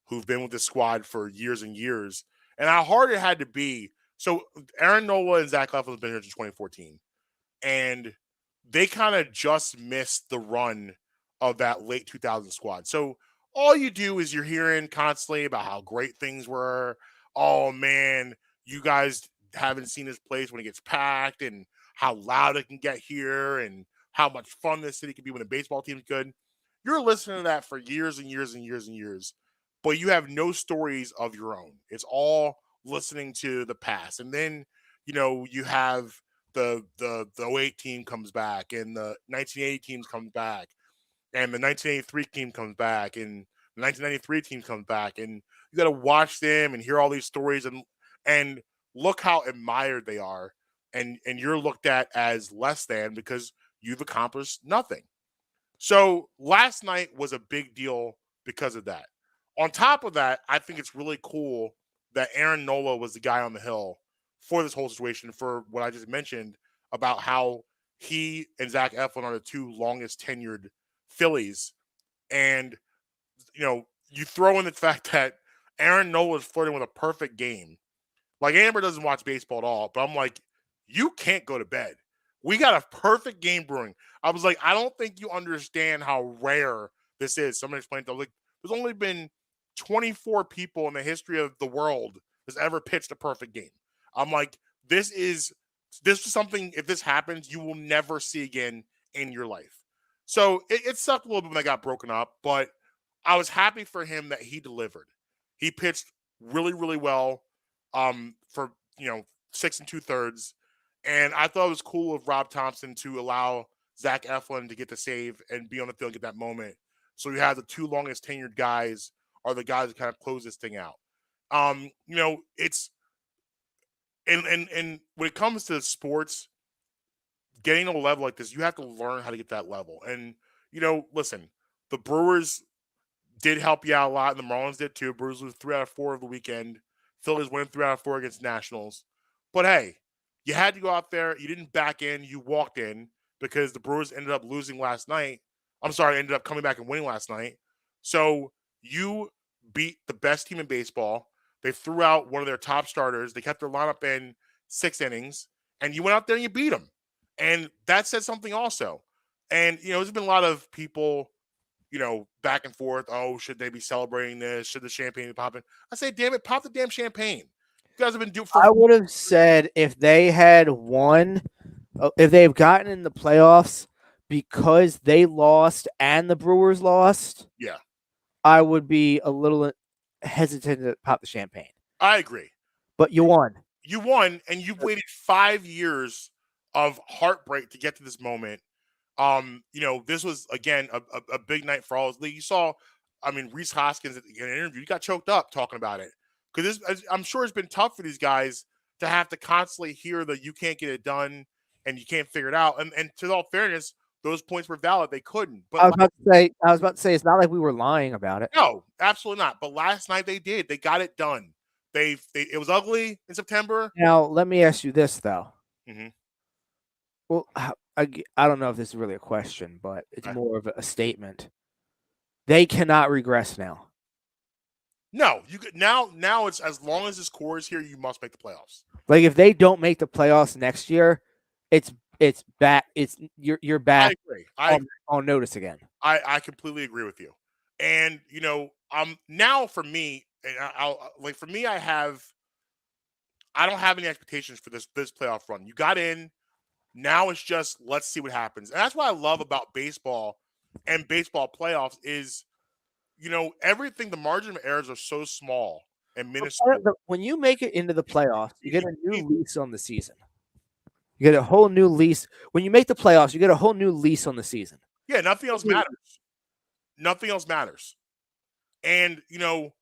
Speaker 2: who've been with the squad for years and years, and how hard it had to be. So Aaron Nola and Zach Eflin have been here since 2014, and they kind of just missed the run of that late 2000 squad. So all you do is you're hearing constantly about how great things were. Oh man, you guys haven't seen this place when it gets packed, and how loud it can get here, and how much fun this city can be when the baseball team's good. You're listening to that for years and years and years and years, but you have no stories of your own. It's all listening to the past. And then, you have the 08 team comes back, and the 1980 teams comes back, and the 1983 team comes back, and the 1993 team comes back, and you got to watch them and hear all these stories, and look how admired they are, and you're looked at as less than because you've accomplished nothing. So last night was a big deal because of that. On top of that, I think it's really cool that Aaron Nola was the guy on the hill for this whole situation, for what I just mentioned about how he and Zach Eflin are the 2 longest tenured Phillies. And, you throw in the fact that Aaron Nola is flirting with a perfect game. Like, Amber doesn't watch baseball at all, but I'm like, you can't go to bed. We got a perfect game brewing. I was like, I don't think you understand how rare this is. Someone explained to me, like, there's only been 24 people in the history of the world that's ever pitched a perfect game. I'm like, this is something, if this happens, you will never see again in your life. So it sucked a little bit when they got broken up, but I was happy for him that he delivered. He pitched really, really well for 6 2/3. And I thought it was cool of Rob Thompson to allow Zach Eflin to get the save and be on the field at that moment. So you have the 2 longest tenured guys are the guys that kind of close this thing out. It's and when it comes to sports, getting to a level like this, you have to learn how to get that level. And listen, the Brewers did help you out a lot, and the Marlins did too. Brewers lose 3 out of 4 of the weekend. Phillies winning 3 out of 4 against Nationals. But hey, you had to go out there. You didn't back in. You walked in, because the Brewers ended up losing last night. Ended up coming back and winning last night. So you beat the best team in baseball. They threw out one of their top starters. They kept their lineup in 6 innings, and you went out there and you beat them. And that said something also. And, there's been a lot of people, back and forth. Oh, should they be celebrating this? Should the champagne be popping? I say, damn it, pop the damn champagne. You guys have been doing.
Speaker 3: I would have said if they had won, if they've gotten in the playoffs because they lost and the Brewers lost,
Speaker 2: yeah,
Speaker 3: I would be a little hesitant to pop the champagne.
Speaker 2: I agree.
Speaker 3: But you won.
Speaker 2: You won, and you've waited 5 years of heartbreak to get to this moment. This was again a big night for all his league. You saw, I mean, Reese Hoskins in an interview, he got choked up talking about it because I'm sure it's been tough for these guys to have to constantly hear that you can't get it done and you can't figure it out. And to all fairness, those points were valid; they couldn't. But
Speaker 3: I was about to say, it's not like we were lying about it.
Speaker 2: no, absolutely not. But last night they did; they got it done. It was ugly in September.
Speaker 3: Now, let me ask you this though.
Speaker 2: Mhm.
Speaker 3: Well, I don't know if this is really a question, but it's more of a statement. They cannot regress now.
Speaker 2: No, you could now. It's as long as this core is here, you must make the playoffs.
Speaker 3: Like if they don't make the playoffs next year, it's back. It's you're back.
Speaker 2: I agree.
Speaker 3: On notice again.
Speaker 2: I completely agree with you. And now for me, and I don't have any expectations for this playoff run. You got in. Now it's just let's see what happens. And that's what I love about baseball and baseball playoffs is, everything, the margin of errors are so small and minuscule.
Speaker 3: When you make it into the playoffs, you get a new lease on the season. You get a whole new lease. When you make the playoffs, you get a whole new lease on the season.
Speaker 2: Yeah, nothing else matters. Nothing else matters. And, we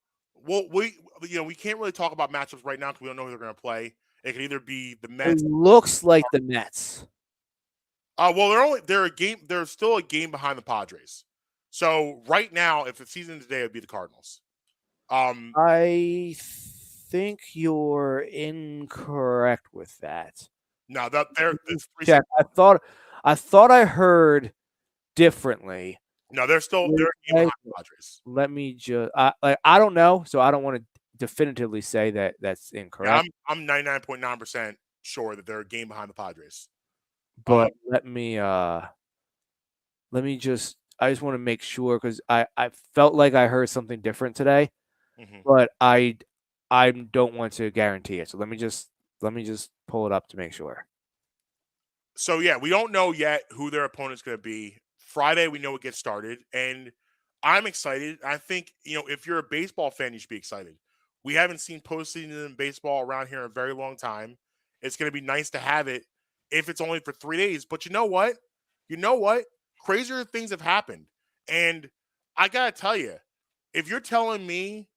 Speaker 2: can't really talk about matchups right now because we don't know who they're going to play. It could either be the Mets.
Speaker 3: It looks like the Mets.
Speaker 2: Well, they're still a game behind the Padres. So right now, if the season today, it would be the Cardinals.
Speaker 3: I think you're incorrect with that.
Speaker 2: No, they're
Speaker 3: check. I thought I heard differently.
Speaker 2: No, they're a game behind the Padres.
Speaker 3: Let me just I don't know, so I don't want to definitively say that that's incorrect.
Speaker 2: Yeah, I'm 99.9% sure that they're a game behind the Padres.
Speaker 3: But let me just I just want to make sure because I felt like I heard something different today, but I don't want to guarantee it. So let me just pull it up to make sure.
Speaker 2: So yeah, we don't know yet who their opponent's going to be. Friday, we know it gets started, and I'm excited. I think if you're a baseball fan, you should be excited. We haven't seen postseason in baseball around here in a very long time. It's going to be nice to have it if it's only for 3 days. But you know what? Crazier things have happened. And I got to tell you, if you're telling me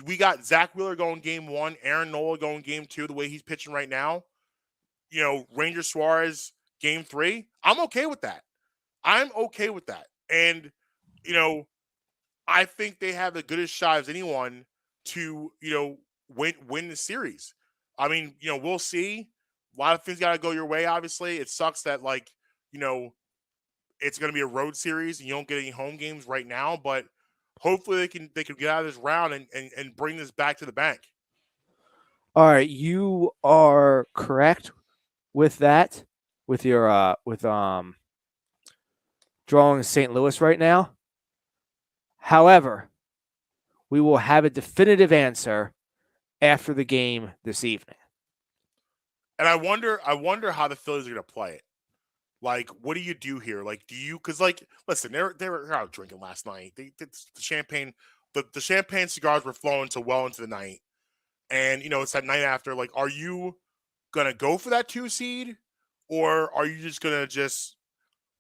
Speaker 2: we got Zach Wheeler going game 1, Aaron Nola going game 2, the way he's pitching right now, Ranger Suarez game 3, I'm okay with that. And, I think they have the goodest shot as anyone to, win the series. I mean, we'll see. A lot of things got to go your way, obviously. It sucks that, it's going to be a road series and you don't get any home games right now, but hopefully they can get out of this round and bring this back to the bank.
Speaker 3: All right, you are correct with that, with your drawing St. Louis right now. However, we will have a definitive answer after the game this evening.
Speaker 2: And I wonder how the Phillies are going to play it. Like, what do you do here? Like, because listen, they were out drinking last night. The champagne cigars were flowing so well into the night. And, it's that night after. Like, are you going to go for that 2 seed? Or are you just going to just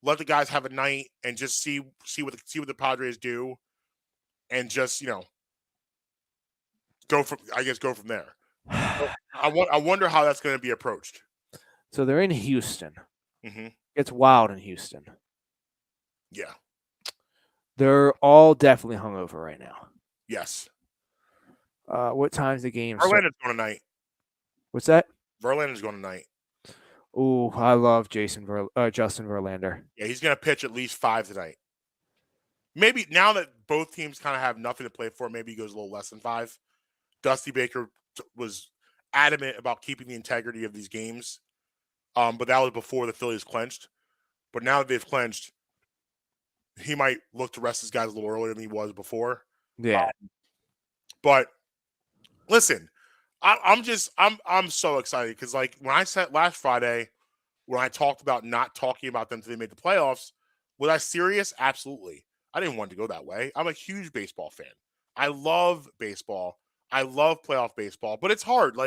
Speaker 2: let the guys have a night and just see what the Padres do? And just, go from there. I wonder how that's going to be approached.
Speaker 3: So they're in Houston.
Speaker 2: Mm-hmm.
Speaker 3: It's wild in Houston.
Speaker 2: Yeah.
Speaker 3: They're all definitely hungover right now.
Speaker 2: Yes.
Speaker 3: What time's the game?
Speaker 2: Verlander's going tonight.
Speaker 3: What's that?
Speaker 2: Verlander's going tonight.
Speaker 3: Oh, I love Justin Verlander.
Speaker 2: Yeah, he's going to pitch at least 5 tonight. Maybe now that both teams kind of have nothing to play for, maybe he goes a little less than 5. Dusty Baker was adamant about keeping the integrity of these games. But that was before the Phillies clinched. But now that they've clinched, he might look to rest his guys a little earlier than he was before.
Speaker 3: Yeah.
Speaker 2: But listen, I'm so excited because when I said last Friday, when I talked about not talking about them until they made the playoffs, was I serious? Absolutely. I didn't want to go that way. I'm a huge baseball fan. I love baseball. I love playoff baseball, but it's hard.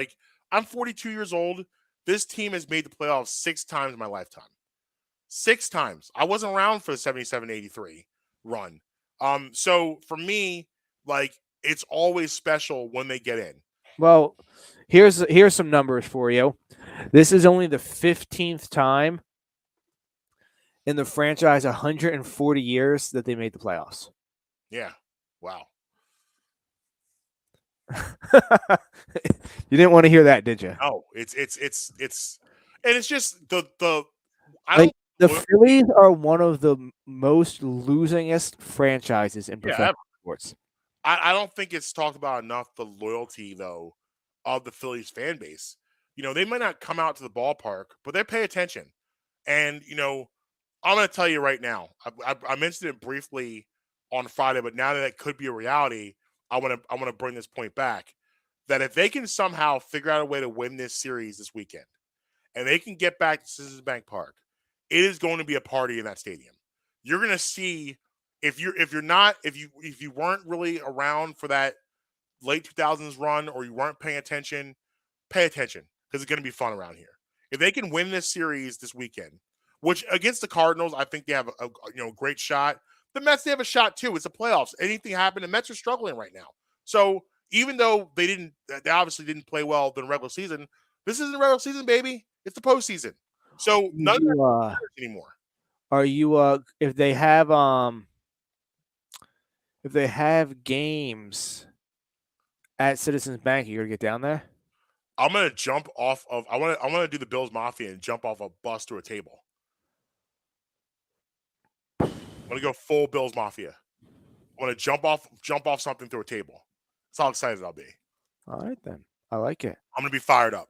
Speaker 2: I'm 42 years old. This team has made the playoffs 6 times in my lifetime. 6 times. I wasn't around for the 77-83 run. So for me, like, it's always special when they get in.
Speaker 3: Well, here's some numbers for you. This is only the 15th time in the franchise 140 years that they made the playoffs.
Speaker 2: Yeah. Wow.
Speaker 3: You didn't want to hear that, did you?
Speaker 2: No, it's and it's just the I
Speaker 3: Like,
Speaker 2: don't
Speaker 3: the Phillies are one of the most losingest franchises in professional
Speaker 2: ever.
Speaker 3: sports.
Speaker 2: I don't think it's talked about enough, the loyalty, though, of the Phillies fan base. They might not come out to the ballpark, but they pay attention. And, I'm going to tell you right now, I mentioned it briefly on Friday, but now that it could be a reality, I want to bring this point back, that if they can somehow figure out a way to win this series this weekend, and they can get back to Citizens Bank Park, it is going to be a party in that stadium. You're going to see, if you weren't really around for that late 2000s run, or you weren't paying attention, pay attention, because it's going to be fun around here. If they can win this series this weekend, which against the Cardinals, I think they have a great shot. The Mets, they have a shot too. It's the playoffs. Anything happen, the Mets are struggling right now. So even though they obviously didn't play well during the regular season, this isn't the regular season, baby. It's the postseason. So none of that matters anymore.
Speaker 3: Are you if they have games at Citizens Bank, you gonna get down there?
Speaker 2: I'm gonna jump off of. I want to do the Bills Mafia and jump off a bus to a table. I'm gonna go full Bills Mafia. I want to jump off something through a table. That's how excited I'll be.
Speaker 3: All right, then. I like it.
Speaker 2: I'm gonna be fired up.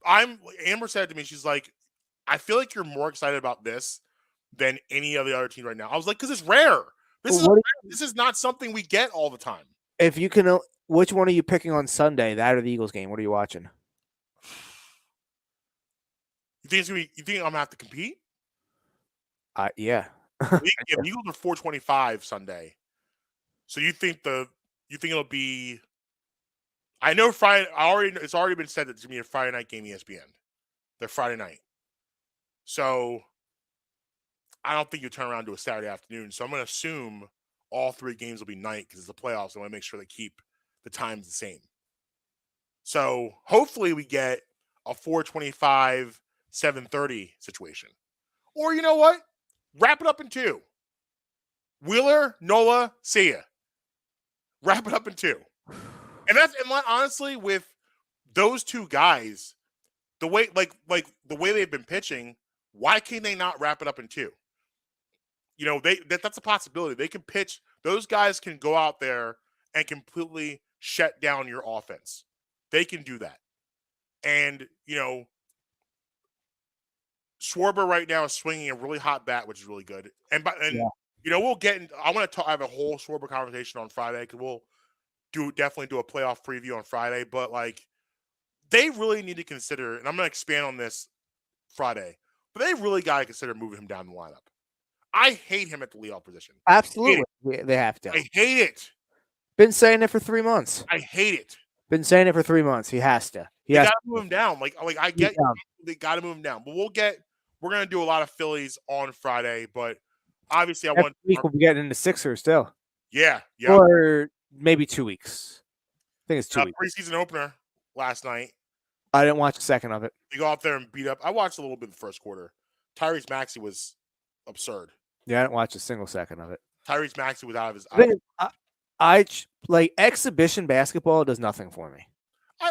Speaker 2: Amber said to me, she's like, I feel like you're more excited about this than any of the other teams right now. I was like, because it's rare. This is not something we get all the time.
Speaker 3: If you can, which one are you picking on Sunday? That or the Eagles game? What are you watching?
Speaker 2: You think I'm gonna have to compete?
Speaker 3: Yeah.
Speaker 2: The Eagles are 425 Sunday. So you think it'll be? I know Friday. It's already been said that it's gonna be a Friday night game, ESPN. They're Friday night. So I don't think you turn around to a Saturday afternoon. So I'm going to assume all 3 games will be night because it's the playoffs. I want to make sure they keep the times the same. So hopefully we get a 425, 7:30 situation. Or you know what? Wrap it up in 2. Wheeler, Nola, see ya. Wrap it up in 2. And honestly, with those 2 guys, the way the way they've been pitching, why can they not wrap it up in 2? That's a possibility. They can pitch. Those guys can go out there and completely shut down your offense. They can do that. And, Schwarber right now is swinging a really hot bat, which is really good. We'll get I want to have a whole Schwarber conversation on Friday, because we'll definitely do a playoff preview on Friday. But, they really need to consider, and I'm going to expand on this Friday, but they really got to consider moving him down the lineup. I hate him at the leadoff position.
Speaker 3: Absolutely. They have to.
Speaker 2: I hate it.
Speaker 3: Been saying it for 3 months.
Speaker 2: I hate it.
Speaker 3: Been saying it for 3 months. He has to.
Speaker 2: They got to move him down. I get they got to move him down. But we're going to do a lot of Phillies on Friday, but obviously
Speaker 3: Next week we'll be getting into Sixers still.
Speaker 2: Yeah.
Speaker 3: Or maybe 2 weeks. I think it's 2 weeks.
Speaker 2: Preseason opener last night.
Speaker 3: I didn't watch a second of it.
Speaker 2: They go out there and beat up. I watched a little bit of the first quarter. Tyrese Maxey was absurd.
Speaker 3: Yeah, I didn't watch a single second of it.
Speaker 2: Tyrese Maxey was out of his.
Speaker 3: I like exhibition basketball does nothing for me.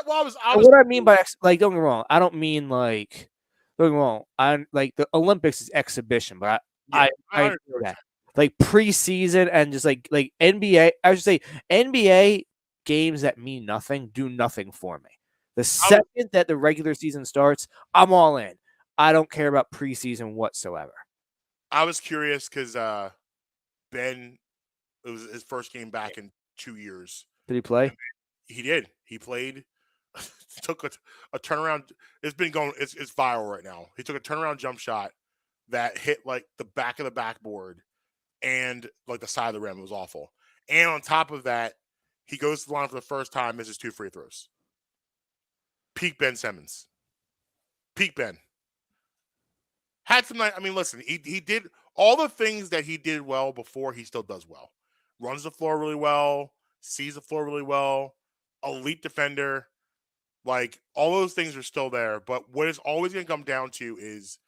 Speaker 2: What
Speaker 3: I mean by don't get me wrong. I don't mean don't get me wrong. I like the Olympics is exhibition, but I know that. Like preseason and just like NBA. I should say NBA games that mean nothing do nothing for me. The second that the regular season starts, I'm all in. I don't care about preseason whatsoever.
Speaker 2: I was curious because Ben, it was his first game back in 2 years.
Speaker 3: Did he play?
Speaker 2: He did. He played. Took a turnaround. It's been going. It's viral right now. He took a turnaround jump shot that hit the back of the backboard and the side of the rim. It was awful. And on top of that, he goes to the line for the first time, misses 2 free throws. Peak Ben Simmons. Peak Ben. Had some night. I mean, listen, he did all the things that he did well before. He still does well. Runs the floor really well. Sees the floor really well. Elite defender. Like, all those things are still there. But what it's always going to come down to is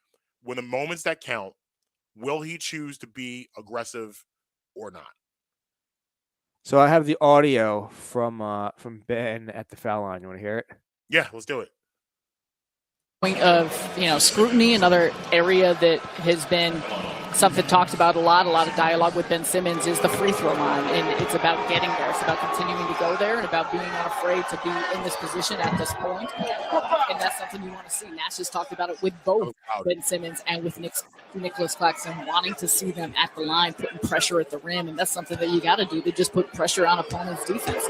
Speaker 2: when the moments that count, will he choose to be aggressive or not?
Speaker 3: So I have the audio from Ben at the foul line. You want to hear it?
Speaker 2: Yeah, let's do it.
Speaker 6: Point of scrutiny, another area that has been something talked about a lot of dialogue with Ben Simmons is the free throw line, and it's about getting there. It's about continuing to go there and about being unafraid to be in this position at this point. And that's something you want to see. Nash has talked about it with both Ben Simmons and with Nicholas Claxton, wanting to see them at the line, putting pressure at the rim, and that's something that you got to do to just put pressure on opponents' defenses.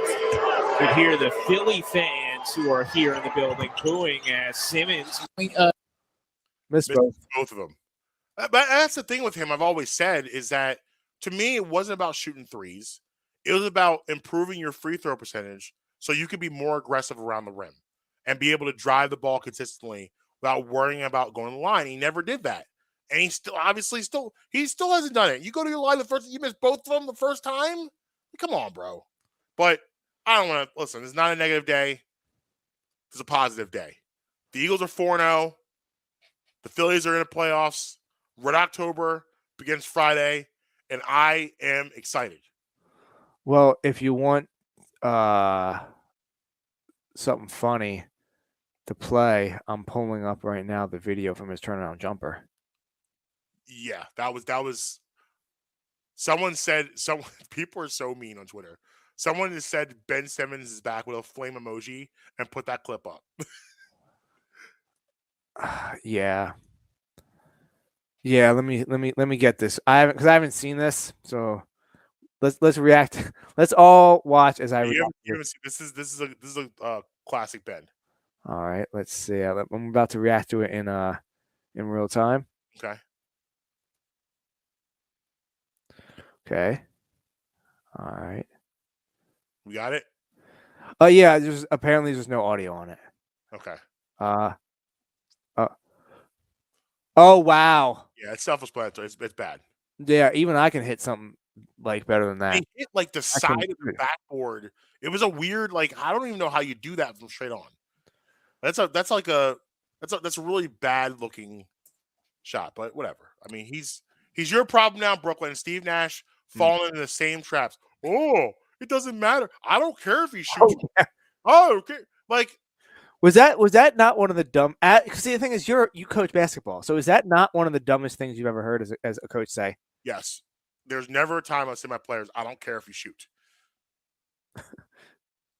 Speaker 7: You hear the Philly fans who are here in the building booing as Simmons.
Speaker 3: Missed both.
Speaker 2: Both of them. But that's the thing with him. I've always said is that to me, it wasn't about shooting threes. It was about improving your free throw percentage so you could be more aggressive around the rim and be able to drive the ball consistently without worrying about going to the line. He never did that. And he still hasn't done it. You go to your line you missed both of them the first time? Come on, bro. But I don't want to listen. It's not a negative day. It's a positive day. The Eagles are 4-0. The Phillies are in the playoffs. Red October begins Friday, and I am excited.
Speaker 3: Well, if you want something funny to play, I'm pulling up right now the video from his turnaround jumper.
Speaker 2: Yeah, that was. Someone said people are so mean on Twitter. Someone has said Ben Simmons is back with a flame emoji and put that clip up.
Speaker 3: Yeah. Let me get this. I haven't seen this, so let's react. Let's all watch as I react.
Speaker 2: This is a classic Ben.
Speaker 3: All right, let's see. I'm about to react to it in real time.
Speaker 2: Okay.
Speaker 3: Okay. All right.
Speaker 2: We got it?
Speaker 3: Oh yeah, there's no audio on it.
Speaker 2: Okay.
Speaker 3: Oh wow.
Speaker 2: Yeah, it's self-explanatory. It's bad.
Speaker 3: Yeah, even I can hit something like better than that.
Speaker 2: He hit like the side of the backboard. It was a weird, like, I don't even know how you do that from straight on. That's a really bad looking shot, but whatever. I mean, he's your problem now, Brooklyn. Steve Nash falling into the same traps. Oh, it doesn't matter. I don't care if he shoots. Oh, okay. Like,
Speaker 3: was that not one of the dumb? Because the thing is, you coach basketball, so is that not one of the dumbest things you've ever heard as a coach say?
Speaker 2: Yes. There's never a time I say to my players, I don't care if you shoot.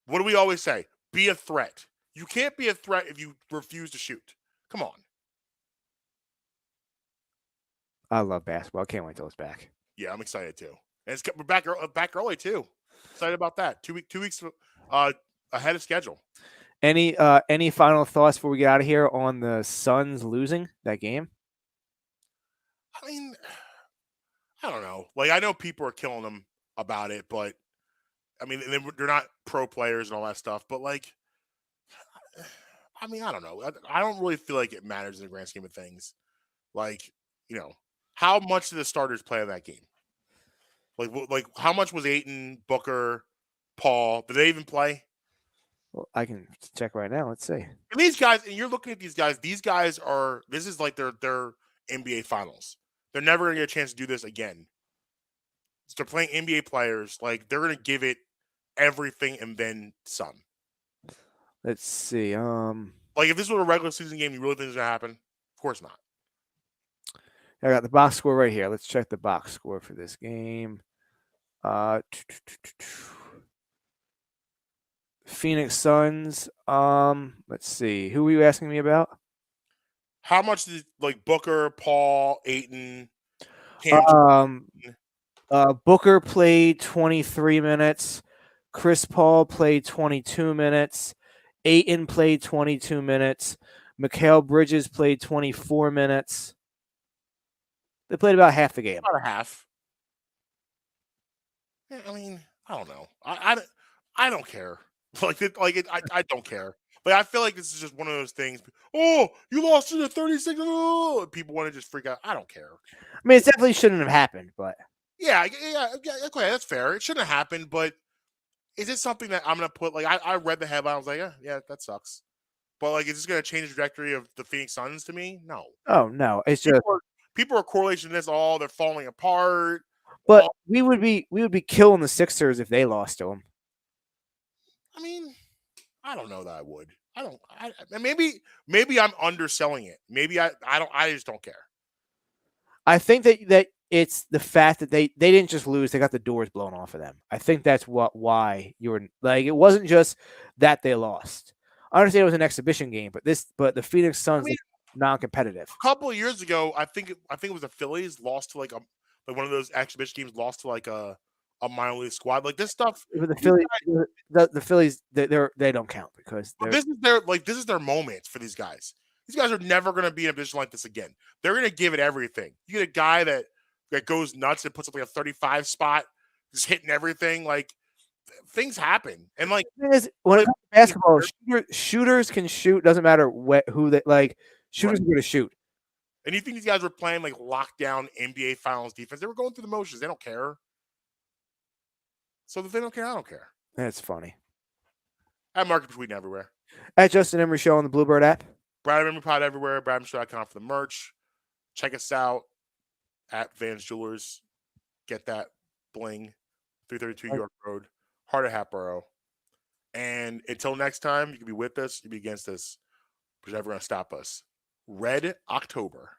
Speaker 2: What do we always say? Be a threat. You can't be a threat if you refuse to shoot. Come on.
Speaker 3: I love basketball. I can't wait till it's back.
Speaker 2: Yeah, I'm excited too. And we're back early too. Excited about that. 2 weeks ahead of schedule.
Speaker 3: Any final thoughts before we get out of here on the Suns losing that game?
Speaker 2: I mean, I don't know. Like, I know people are killing them about it, but I mean, they're not pro players and all that stuff. But like, I mean, I don't know. I don't really feel like it matters in the grand scheme of things. Like, how much did the starters play in that game? Like how much was Ayton, Booker, Paul? Did they even play?
Speaker 3: Well, I can check right now. Let's see.
Speaker 2: And these guys, and you're looking at these guys. These guys this is like their NBA finals. They're never going to get a chance to do this again. So they're playing NBA players. Like, they're going to give it everything and then some.
Speaker 3: Let's see.
Speaker 2: Like, if this was a regular season game, you really think it's going to happen? Of course not.
Speaker 3: I got the box score right here. Let's check the box score for this game. Phoenix Suns. Let's see. Who were you asking me about?
Speaker 2: How much did Booker, Paul, Ayton,
Speaker 3: Booker played 23 minutes. Chris Paul played 22 minutes. Ayton played 22 minutes. Mikal Bridges played 24 minutes. They played about half the game.
Speaker 2: About a half. Yeah, I mean, I don't know. I don't care. I don't care. Like I feel like this is just one of those things. Oh, you lost to the 36. Oh, people want to just freak out. I don't care.
Speaker 3: I mean, it definitely shouldn't have happened, but
Speaker 2: Yeah, okay, that's fair. It shouldn't have happened, but is it something that I'm gonna put? Like I read the headline, I was like, yeah, that sucks. But like, is this gonna change the trajectory of the Phoenix Suns to me? No.
Speaker 3: oh no, it's just.
Speaker 2: People are correlating this all. They're falling apart.
Speaker 3: But we would be killing the Sixers if they lost to them.
Speaker 2: I mean, I don't know that I would. Maybe I'm underselling it. Maybe I just don't care.
Speaker 3: I think that it's the fact that they didn't just lose; they got the doors blown off of them. I think that's why you were like, it wasn't just that they lost. I understand it was an exhibition game, but the Phoenix Suns non-competitive.
Speaker 2: A couple of years ago, I think it was the Phillies lost to like one of those exhibition games, lost to like a minor league squad. Like this stuff.
Speaker 3: But the Phillies, they don't count because
Speaker 2: this is their moment for these guys. These guys are never going to be in a position like this again. They're going to give it everything. You get a guy that goes nuts and puts up like a 35 spot, just hitting everything. Like things happen, and like
Speaker 3: when it comes to basketball, shooters can shoot. Doesn't matter who they like. Shooters are going to shoot.
Speaker 2: And you think these guys were playing like lockdown NBA Finals defense? They were going through the motions. They don't care. So if they don't care, I don't care.
Speaker 3: That's funny.
Speaker 2: At Market Tweeting everywhere.
Speaker 3: At Justin Emery Show on the Bluebird app.
Speaker 2: Brad Emery Pod everywhere. BradEmery.com for the merch. Check us out at Vans Jewelers. Get that bling. 332 York Road. Heart of Hatboro. And until next time, you can be with us, you can be against us. Who's ever going to stop us? Red October.